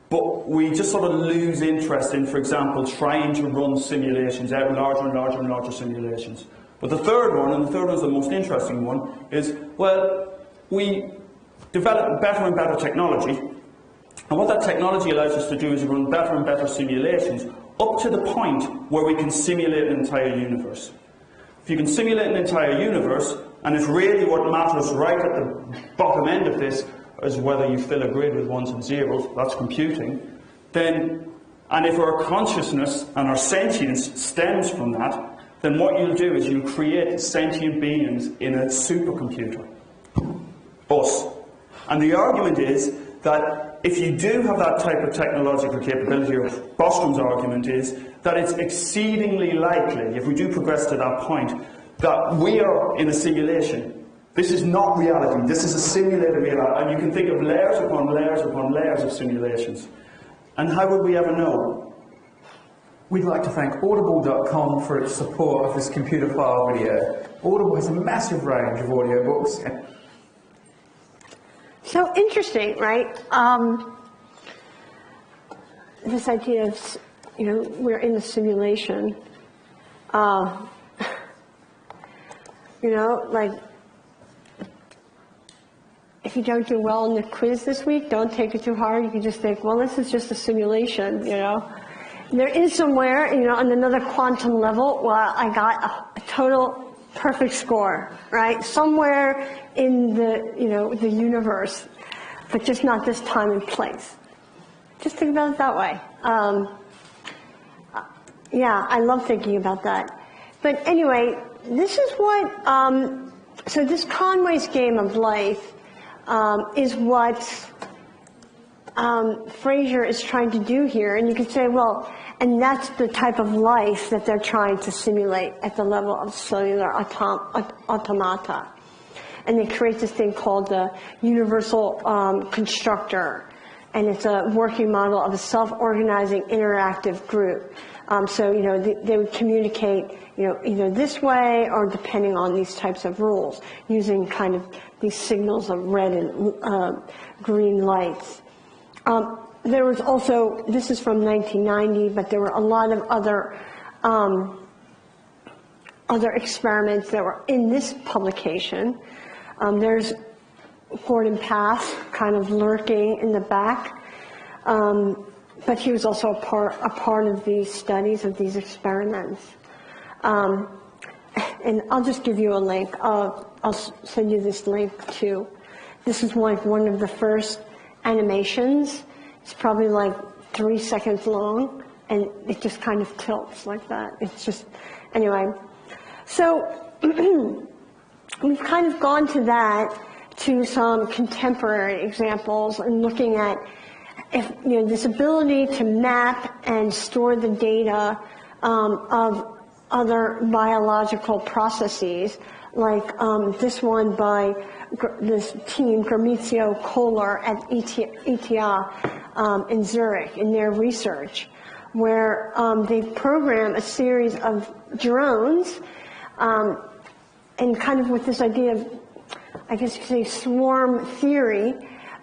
but we just sort of lose interest in, for example, trying to run simulations out, larger and larger and larger simulations. But the third one, and the third one is the most interesting one, is, well, we develop better and better technology, and what that technology allows us to do is run better and better simulations up to the point where we can simulate an entire universe. If you can simulate an entire universe, and if really what matters right at the bottom end of this is whether you fill a grid with ones and zeros, that's computing, then, and if our consciousness and our sentience stems from that, then what you'll do is you'll create sentient beings in a supercomputer. Us. And the argument is that if you do have that type of technological capability, or Bostrom's argument is that it's exceedingly likely, if we do progress to that point, that we are in a simulation. This is not reality, this is a simulated reality, and you can think of layers upon layers upon layers of simulations. And how would we ever know? We'd like to thank Audible.com for its support of this computer file video. Audible has a massive range of audiobooks. So interesting, right? This idea of, you know, we're in a simulation. You know, like, if you don't do well in the quiz this week, don't take it too hard. You can just think, well, this is just a simulation, you know. There is somewhere, you know, on another quantum level, where I got a total perfect score, right? Somewhere in the, you know, the universe, but just not this time and place. Just think about it that way. Yeah, I love thinking about that. But anyway, this is what, so this Conway's game of life is what Fraser is trying to do here. And you could say, well, and that's the type of life that they're trying to simulate at the level of cellular automata. And they create this thing called the universal constructor. And it's a working model of a self-organizing interactive group. So, you know, they would communicate, you know, either this way or depending on these types of rules, using kind of these signals of red and green lights. There was also, this is from 1990, but there were a lot of other experiments that were in this publication. There's Gordon Pass kind of lurking in the back. But he was also a part of these studies, of these experiments. And I'll just give you a link. I'll send you this link too. This is like one of the first animations. It's probably like 3 seconds long, and it just kind of tilts like that. It's just, anyway. So we've kind of gone to that, to some contemporary examples, and looking at if, you know, this ability to map and store the data of other biological processes, like this one by this team, Gramizio Kohler at ETH, in Zurich in their research, where they program a series of drones, and kind of with this idea of, I guess you could say, swarm theory.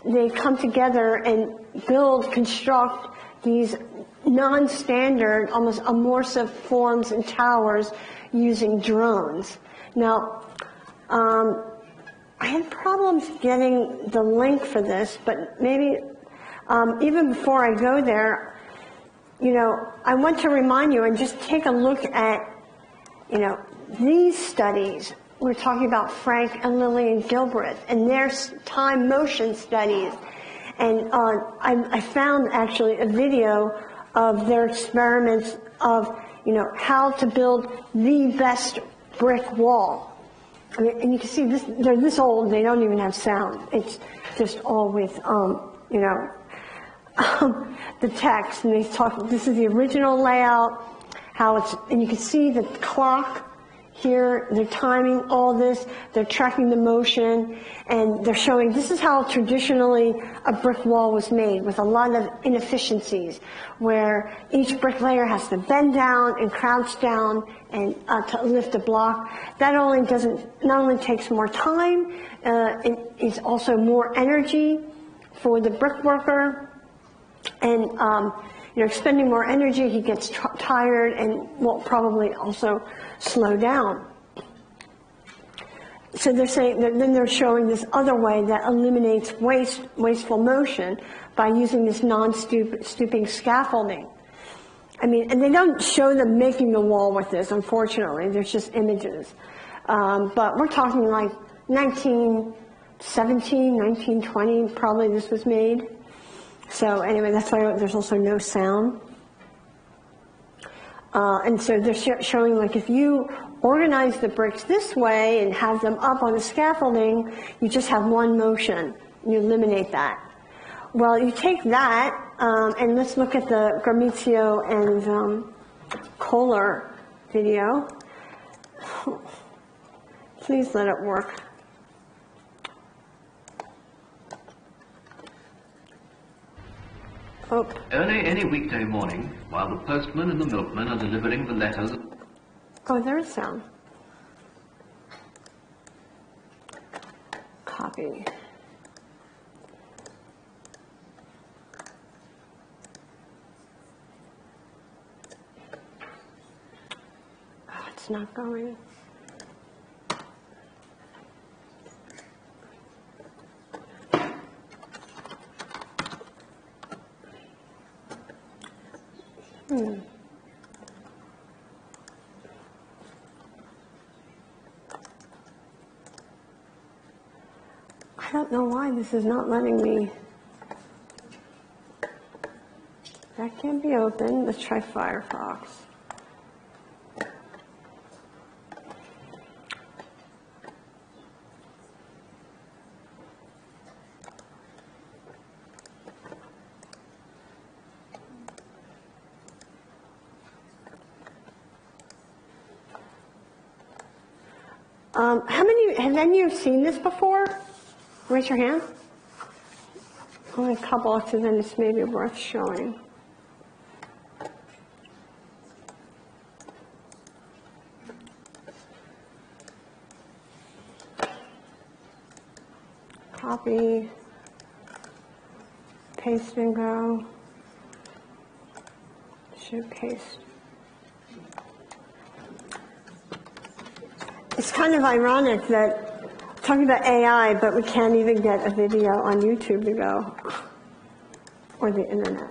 They come together and construct these non-standard, almost amorphic forms and towers using drones. Now, I had problems getting the link for this, but maybe even before I go there, I want to remind you and just take a look at, these studies. We're talking about Frank and Lillian Gilbreth and their time motion studies. And I found actually a video of their experiments of, how to build the best brick wall. I mean, and you can see this, they're this old, they don't even have sound. It's just all with, the text. And they talk, this is the original layout, and you can see the clock here, they're timing all this, they're tracking the motion, and they're showing this is how traditionally a brick wall was made, with a lot of inefficiencies, where each bricklayer has to bend down and crouch down and to lift a block. That not only takes more time, it is also more energy for the brick worker, and expending more energy, he gets tired and will probably also slow down. So they're saying, then they're showing this other way that eliminates wasteful motion by using this non-stooping scaffolding. I mean, and they don't show them making the wall with this, unfortunately. There's just images. But we're talking like 1917, 1920, probably this was made. So anyway, that's why there's also no sound. And so they're showing, like, if you organize the bricks this way and have them up on the scaffolding, you just have one motion. You eliminate that. Well, you take that, and let's look at the Gramizio and Kohler video. Please let it work. Oh. Early any weekday morning, while the postman and the milkman are delivering the letters. Oh, there's sound. Copy. Oh, it's not going. I don't know why this is not letting me. That can't be open. Let's try Firefox. Have any of you seen this before? Raise your hand. Only a couple, so then it's maybe worth showing. Copy, paste and go. Should paste. It's kind of ironic that talking about AI, but we can't even get a video on YouTube to go, or the internet.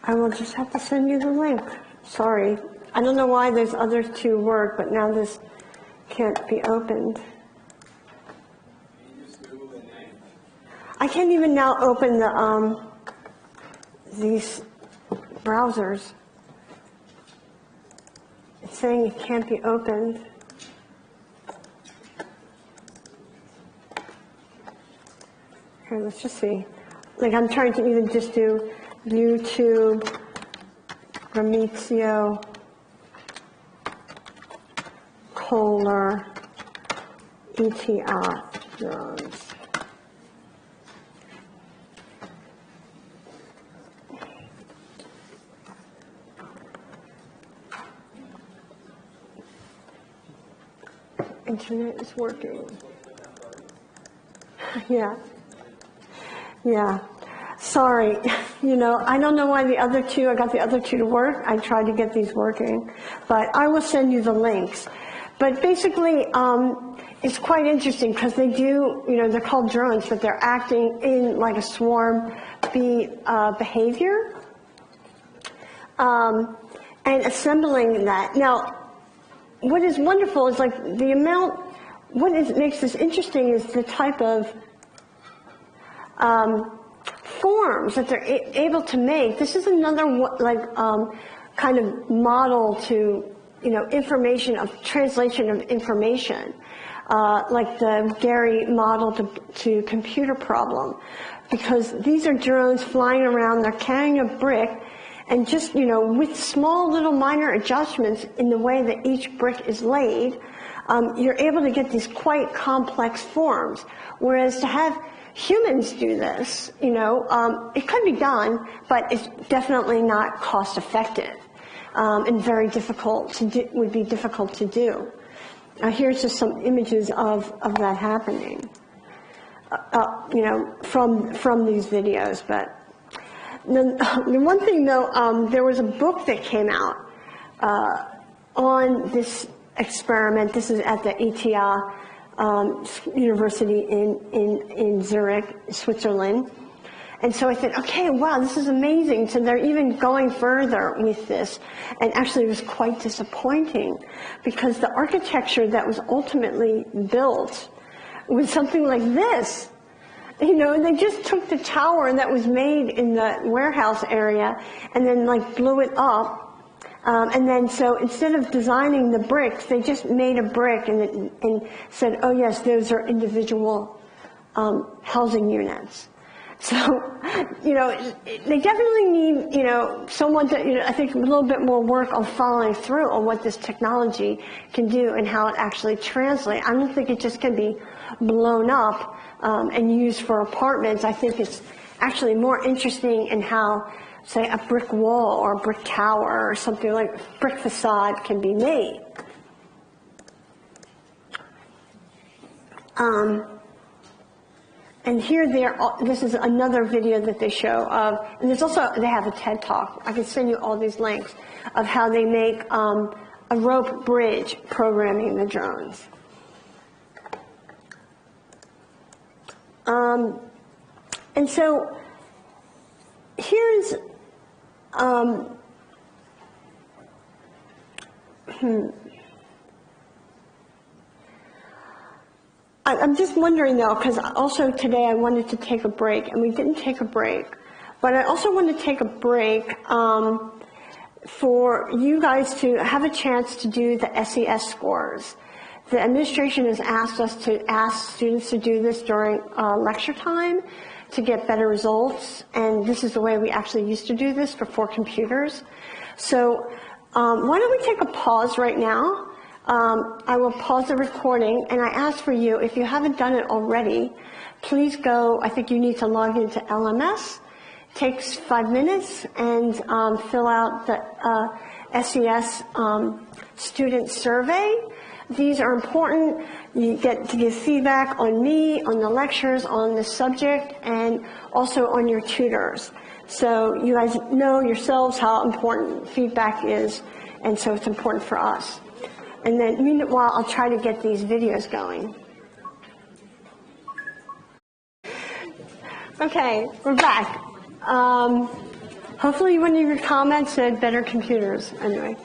I will just have to send you the link. Sorry. I don't know why those other two work, but now this can't be opened. I can't even now open the these browsers. It's saying it can't be opened. Here, let's just see. Like, I'm trying to even just do YouTube, Gramizio, Kohler ETR drones. Internet is working. Yeah. Yeah. Sorry. You know, I don't know why I got the other two to work. I tried to get these working, but I will send you the links. But basically, it's quite interesting because they do, you know, they're called drones, but they're acting in like a swarm behavior, and assembling that. Now, what is wonderful is like the amount, makes this interesting is the type of forms that they're able to make. This is another kind of model to, you know, translation of information, like the Gary model to computer problem, because these are drones flying around, they're carrying a brick, and just, you know, with small little minor adjustments in the way that each brick is laid, you're able to get these quite complex forms. Whereas to have humans do this, you know, it could be done, but it's definitely not cost effective, and very difficult to do, would be difficult to do. Here's just some images of that happening, you know, from these videos. But the one thing though, there was a book that came out on this experiment. This is at the ETH University in Zurich, Switzerland. And so I said, okay, wow, this is amazing. So they're even going further with this. And actually it was quite disappointing because the architecture that was ultimately built was something like this. You know, they just took the tower that was made in the warehouse area and then like blew it up. And then so instead of designing the bricks, they just made a brick and said, oh yes, those are individual housing units. So, you know, they definitely need, you know, someone to, you know, I think a little bit more work on following through on what this technology can do and how it actually translates. I don't think it just can be blown up and used for apartments. I think it's actually more interesting in how, say, a brick wall or a brick tower or something like a brick facade can be made. And here this is another video that they show of, and there's also, they have a TED Talk. I can send you all these links of how they make a rope bridge programming the drones. And so here's, I'm just wondering though, because also today I wanted to take a break, and we didn't take a break, but I also want to take a break for you guys to have a chance to do the SES scores. The administration has asked us to ask students to do this during lecture time to get better results, and this is the way we actually used to do this for 4 computers. So why don't we take a pause right now? I will pause the recording, and I ask for you, if you haven't done it already, please go, I think you need to log into LMS. It takes 5 minutes, and fill out the SES student survey. These are important. You get to give feedback on me, on the lectures, on the subject, and also on your tutors. So you guys know yourselves how important feedback is, and so it's important for us. And then meanwhile, I'll try to get these videos going. Okay, we're back. Hopefully one of your comments said better computers, anyway,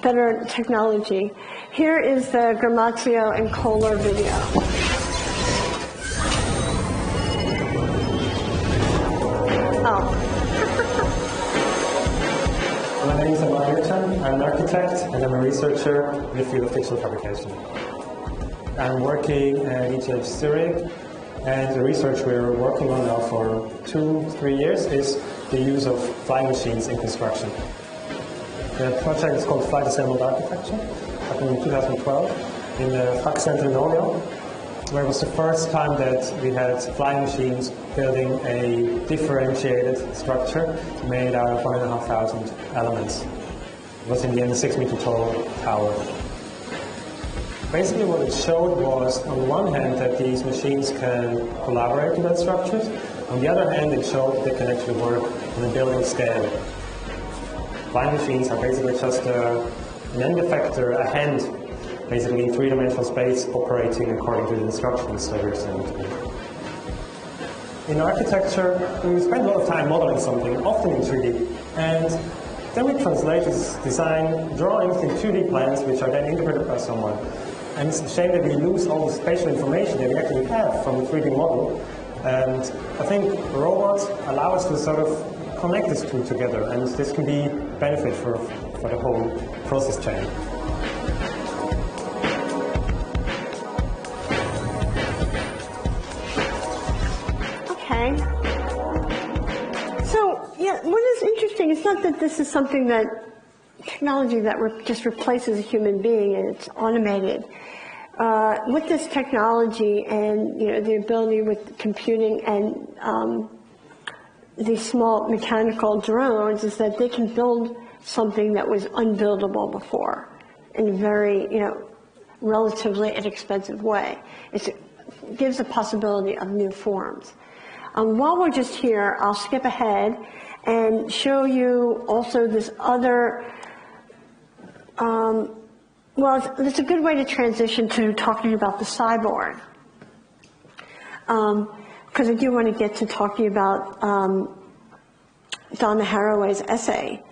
better technology. Here is the Gramazio and Kohler video. Oh. My name is Amar Yurchan. I'm an architect and I'm a researcher in the field of digital fabrication. I'm working at ETH Zurich, and the research we're working on now for 2-3 years is the use of flying machines in construction. The project is called Flight Assembled Architecture, happened in 2012. in the Fac Center in Orléans, where it was the first time that we had flying machines building a differentiated structure made out of 1,500 elements. It was in the end a 6-meter tall tower. Basically what it showed was, on the one hand, that these machines can collaborate to build structures. On the other hand, it showed that they can actually work on a building scale. Flying machines are basically just an end effector, a hand, basically in three-dimensional space, operating according to the instructions that we're sent. In architecture, we spend a lot of time modeling something, often in 3D, and then we translate this design drawings in 2D plans, which are then interpreted by someone. And it's a shame that we lose all the spatial information that we actually have from the 3D model. And I think robots allow us to sort of connect these two together, and this can be a benefit for the whole process chain. Okay. So, yeah, what is interesting, it's not that this is something that technology that just replaces a human being and it's automated. With this technology and the ability with computing and these small mechanical drones is that they can build something that was unbuildable before in a very relatively inexpensive way. It gives a possibility of new forms. While we're just here, I'll skip ahead and show you also this other well, it's a good way to transition to talking about the cyborg, because I do want to get to talking about Donna Haraway's essay.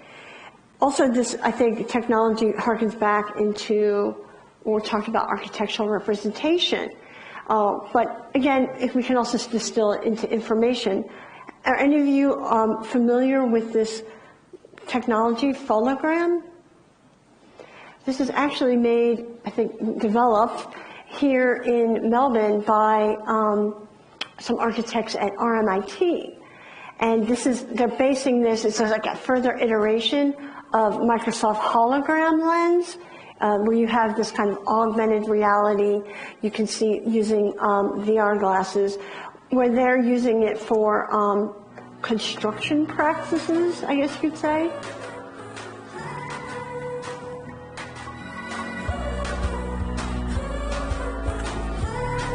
Also, this, I think, technology harkens back into when we're talking about architectural representation. But again, if we can also distill it into information. Are any of you familiar with this technology, hologram? This is actually made, I think, developed here in Melbourne by some architects at RMIT. And they're basing this, it's like a further iteration of Microsoft hologram lens, where you have this kind of augmented reality. You can see using VR glasses, where they're using it for construction practices, I guess you'd say.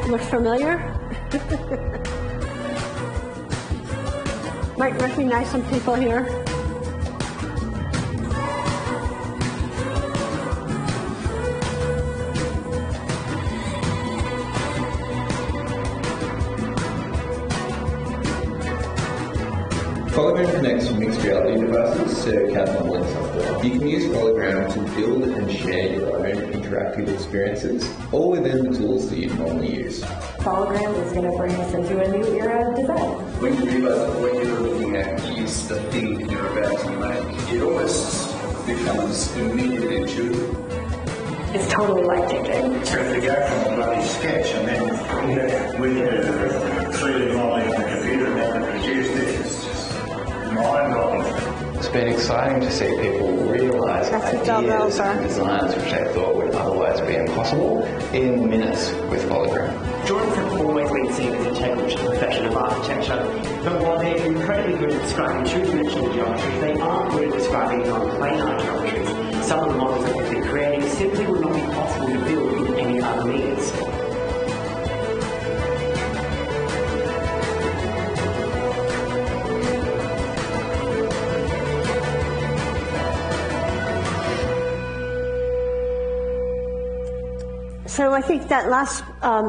Look familiar? Might recognize some people here. Hologram connects mixed reality devices to CAD modeling software. You can use Hologram to build and share your own interactive experiences, all within the tools that you normally use. Hologram is going to bring us into a new era of design. When you realise that when you're looking at use the thing you're about to make, it almost becomes immediately intuitive. It's totally life-changing. So to go from a bloody sketch and then with the 3D modelling on the computer and then produce this, it's just mind-blowing. It's been exciting to see people realise ideas and designs which they thought would otherwise be impossible in minutes with hologram. Drawings have always been seen as a challenge in the profession of architecture, but while they're incredibly good at describing two-dimensional geometry, they aren't good at describing non-planar geometries. Some of the models that they've been creating simply would not be possible to build with any other means. So I think that last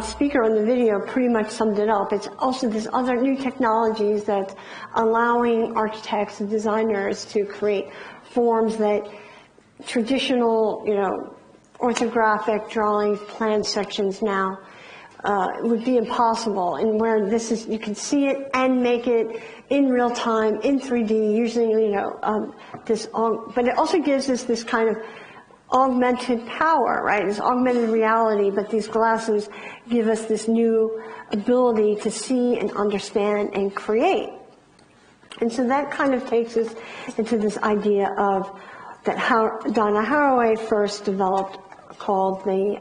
speaker on the video pretty much summed it up. It's also this other new technologies that allowing architects and designers to create forms that traditional, orthographic drawings, plan sections now would be impossible. And where this is, you can see it and make it in real time, in 3D, using, but it also gives us this kind of augmented power, right? It's augmented reality, but these glasses give us this new ability to see and understand and create. And so that kind of takes us into this idea of that how Donna Haraway first developed, called the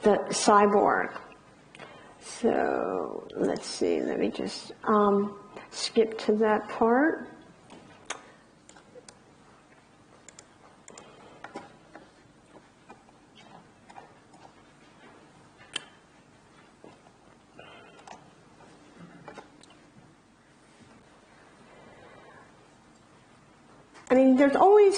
the cyborg. So let's see, let me just skip to that part. I mean, there's always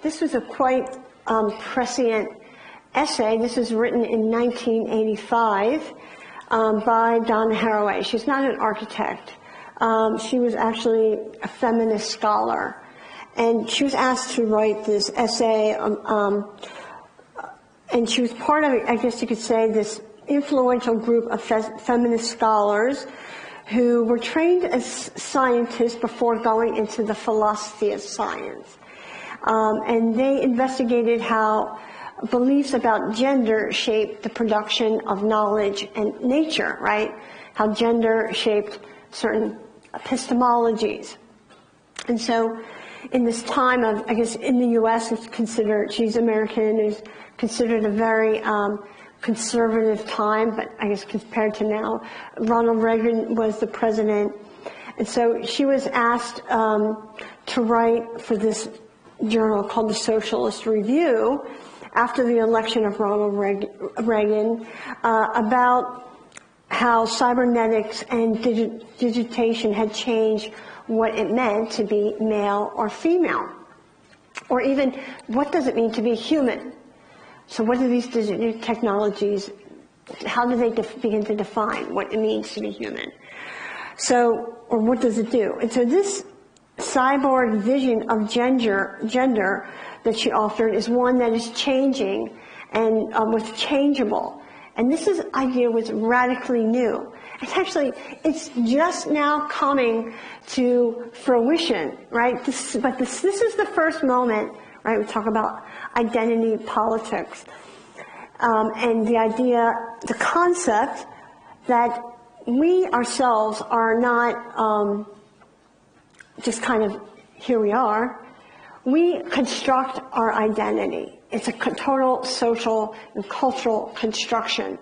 this was a quite prescient essay. This was written in 1985 by Donna Haraway. She's not an architect. She was actually a feminist scholar. And she was asked to write this essay, and she was part of, I guess you could say, this influential group of feminist scholars who were trained as scientists before going into the philosophy of science. And they investigated how beliefs about gender shaped the production of knowledge and nature, right? How gender shaped certain epistemologies. And so in this time of, I guess in the U.S. it's considered, she's American, is considered a very conservative time, but I guess compared to now, Ronald Reagan was the president. And so she was asked to write for this journal called the Socialist Review after the election of Ronald Reagan about how cybernetics and digitation had changed what it meant to be male or female, or even what does it mean to be human. So what do these digital technologies, how do they begin to define what it means to be human? So, or what does it do? And so this cyborg vision of gender that she authored is one that is changing and was changeable. And this idea was radically new. It's just now coming to fruition, right? This is the first moment, right? We talk about identity politics, and the idea, the concept that we ourselves are not just kind of here we are. We construct our identity. It's a total social and cultural construction.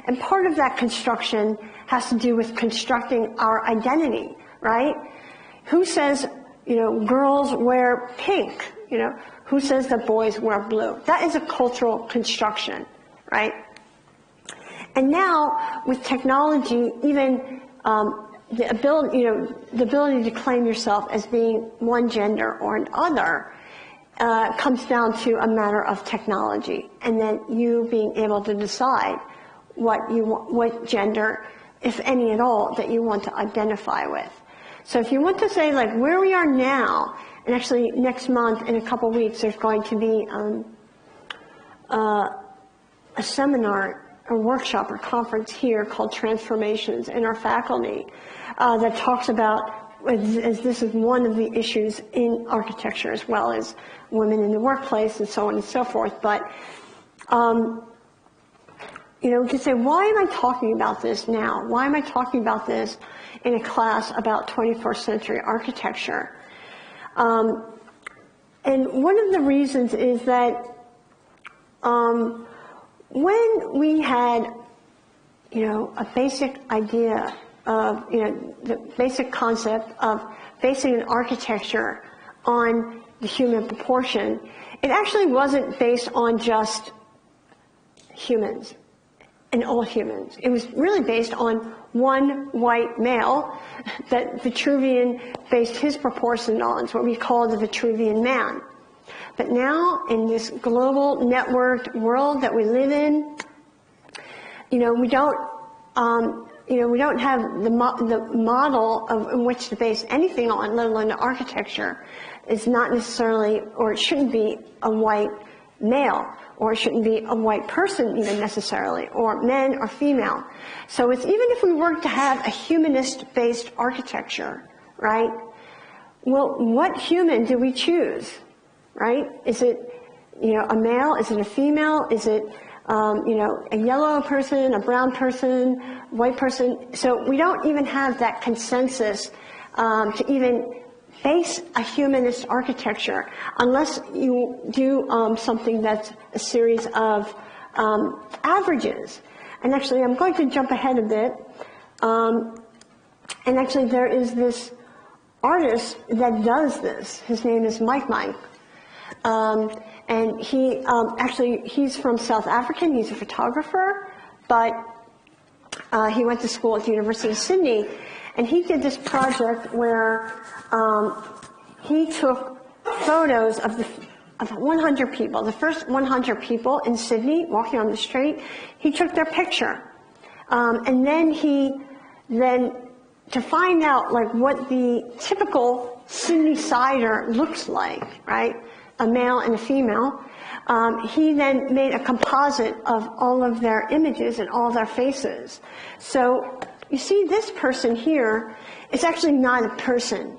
And part of that construction has to do with constructing our identity, right? Who says, girls wear pink? Who says that boys wear blue? That is a cultural construction, right? And now with technology, even the ability to claim yourself as being one gender or another comes down to a matter of technology, and then you being able to decide what gender, if any at all, that you want to identify with. So if you want to say like where we are now, and actually next month in a couple weeks there's going to be a seminar, a workshop or conference here called Transformations in our faculty that talks about, as this is one of the issues in architecture as well as women in the workplace and so on and so forth. But, to say, why am I talking about this now? Why am I talking about this in a class about 21st century architecture? And one of the reasons is that when we had, a basic idea of, the basic concept of basing an architecture on the human proportion, it actually wasn't based on just humans and all humans. It was really based on one white male that Vitruvian based his proportion on. It's what we call the Vitruvian man. But now, in this global networked world that we live in, we don't have the model in which to base anything on, let alone the architecture, is not necessarily, or it shouldn't be a white male, or it shouldn't be a white person even necessarily, or men or female. So it's, even if we were to have a humanist-based architecture, right? Well, what human do we choose? Right? Is it, a male? Is it a female? Is it, a yellow person, a brown person, white person? So we don't even have that consensus to even face a humanist architecture unless you do something that's a series of averages. And actually, I'm going to jump ahead a bit. And actually, there is this artist that does this. His name is Mike. And he he's from South Africa. He's a photographer, but he went to school at the University of Sydney. And he did this project where he took photos of 100 people, the first 100 people in Sydney walking on the street. He took their picture. And then to find out like what the typical Sydney sider looks like, right? A male and a female. He then made a composite of all of their images and all their faces. So you see this person here is actually not a person.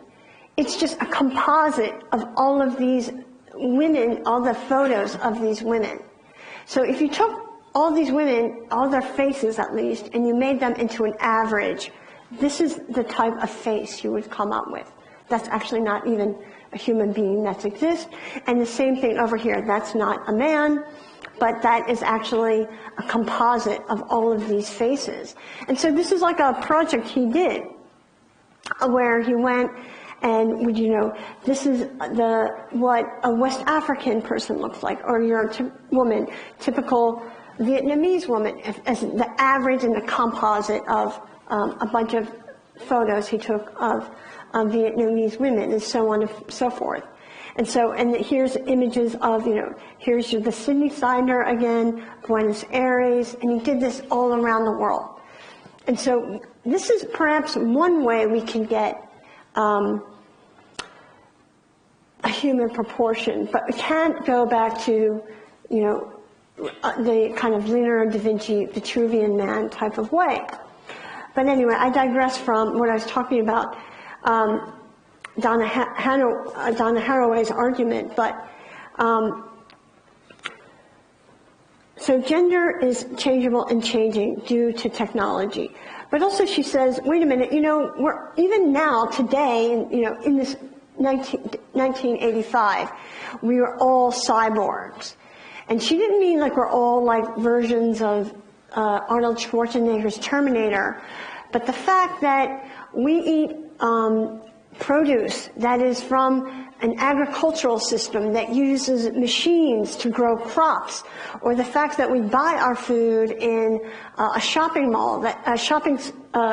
It's just a composite of all of these women, all the photos of these women. So if you took all these women, all their faces at least, and you made them into an average, this is the type of face you would come up with. That's actually not even a human being that exists. And the same thing over here. That's not a man, but that is actually a composite of all of these faces. And so this is like a project he did where he went and this is what a West African person looks like, or your woman, typical Vietnamese woman, as the average and the composite of a bunch of photos he took of Vietnamese women, and so on and so forth. And here's images of, here's the Sydney sider again, Buenos Aires, and he did this all around the world. And so this is perhaps one way we can get a human proportion, but we can't go back to, the kind of Leonardo da Vinci, Vitruvian man type of way. But anyway, I digress from what I was talking about, Donna Haraway's argument. But so gender is changeable and changing due to technology. But also she says, wait a minute, we're even now today, in this 1985, we are all cyborgs. And she didn't mean like we're all like versions of Arnold Schwarzenegger's Terminator, but the fact that we eat produce that is from an agricultural system that uses machines to grow crops, or the fact that we buy our food in a shopping mall, a shopping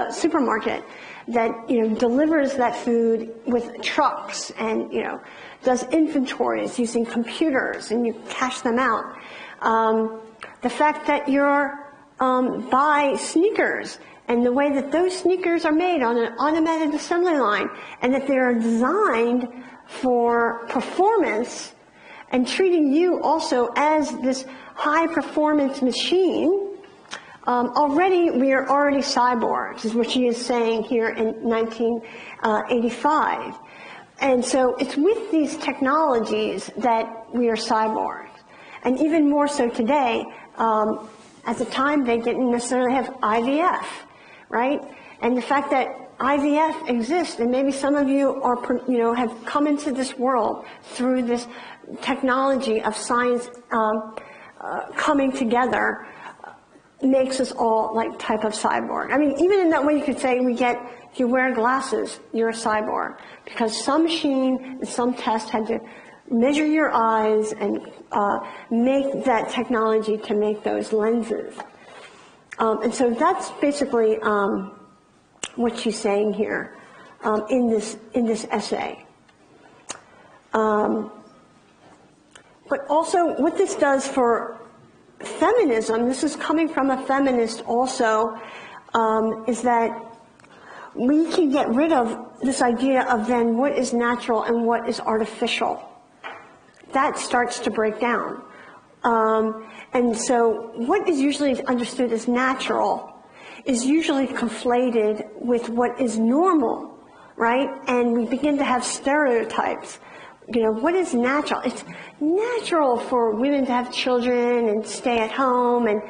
supermarket that delivers that food with trucks and does inventories using computers and you cash them out. The fact that you're buy sneakers and the way that those sneakers are made on an automated assembly line, and that they are designed for performance and treating you also as this high performance machine. Already we are already cyborgs, is what she is saying here in 1985. And so it's with these technologies that we are cyborgs. And even more so today, at the time they didn't necessarily have IVF, right? And the fact that IVF exists, and maybe some of you are, have come into this world through this technology of science coming together, makes us all like type of cyborg. I mean, even in that way you could say if you wear glasses, you're a cyborg, because some machine and some test had to measure your eyes and make that technology to make those lenses. And so that's basically what she's saying here in this essay. But also what this does for feminism, this is coming from a feminist also, is that we can get rid of this idea of then what is natural and what is artificial. That starts to break down. And so what is usually understood as natural is usually conflated with what is normal, right? And we begin to have stereotypes. What is natural? It's natural for women to have children and stay at home and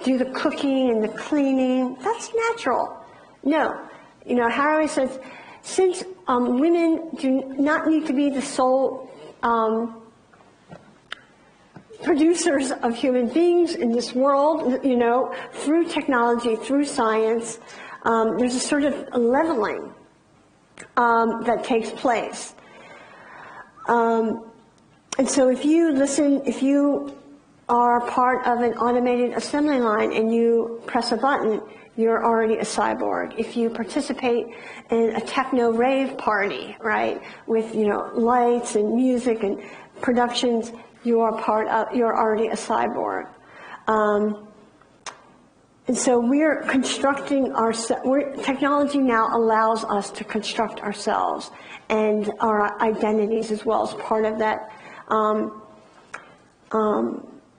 do the cooking and the cleaning. That's natural. No. Haraway says since women do not need to be the sole producers of human beings in this world, you know, through technology, through science, there's a sort of leveling that takes place. And so if you are part of an automated assembly line and you press a button, you're already a cyborg. If you participate in a techno rave party, right, with, you know, lights and music and productions, you're already a cyborg. And so we're constructing technology now allows us to construct ourselves and our identities as well as part of that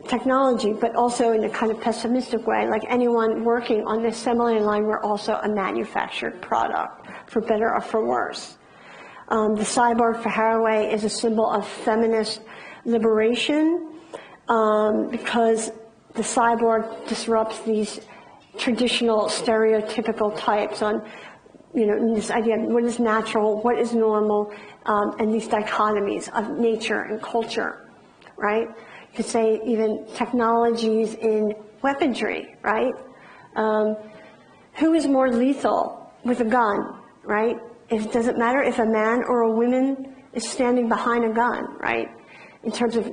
technology, but also in a kind of pessimistic way, like anyone working on the assembly line, we're also a manufactured product, for better or for worse. The cyborg for Haraway is a symbol of feminist liberation because the cyborg disrupts these traditional stereotypical types on, you know, this idea of what is natural, what is normal, and these dichotomies of nature and culture, right? You could say even technologies in weaponry, right? Who is more lethal with a gun, right? It doesn't matter if a man or a woman is standing behind a gun, right? In terms of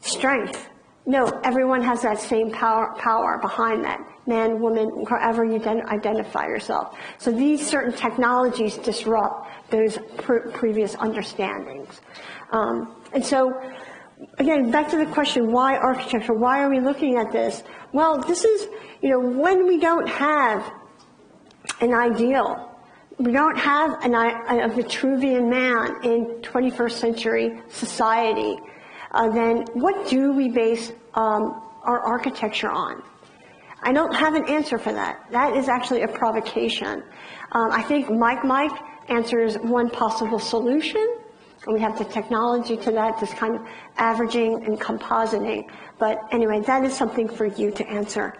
strength. No, everyone has that same power behind that. Man, woman, however you identify yourself. So these certain technologies disrupt those previous understandings. And so, again, back to the question, why architecture? Why are we looking at this? Well, this is, you know, when we don't have an ideal, we don't have a Vitruvian man in 21st century society, then what do we base our architecture on? I don't have an answer for that. That is actually a provocation. I think Mike answers one possible solution, and we have the technology to that, this kind of averaging and compositing. But anyway, that is something for you to answer.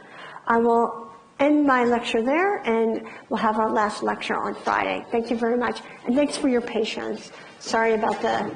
I will end my lecture there, and we'll have our last lecture on Friday. Thank you very much, and thanks for your patience. Sorry about the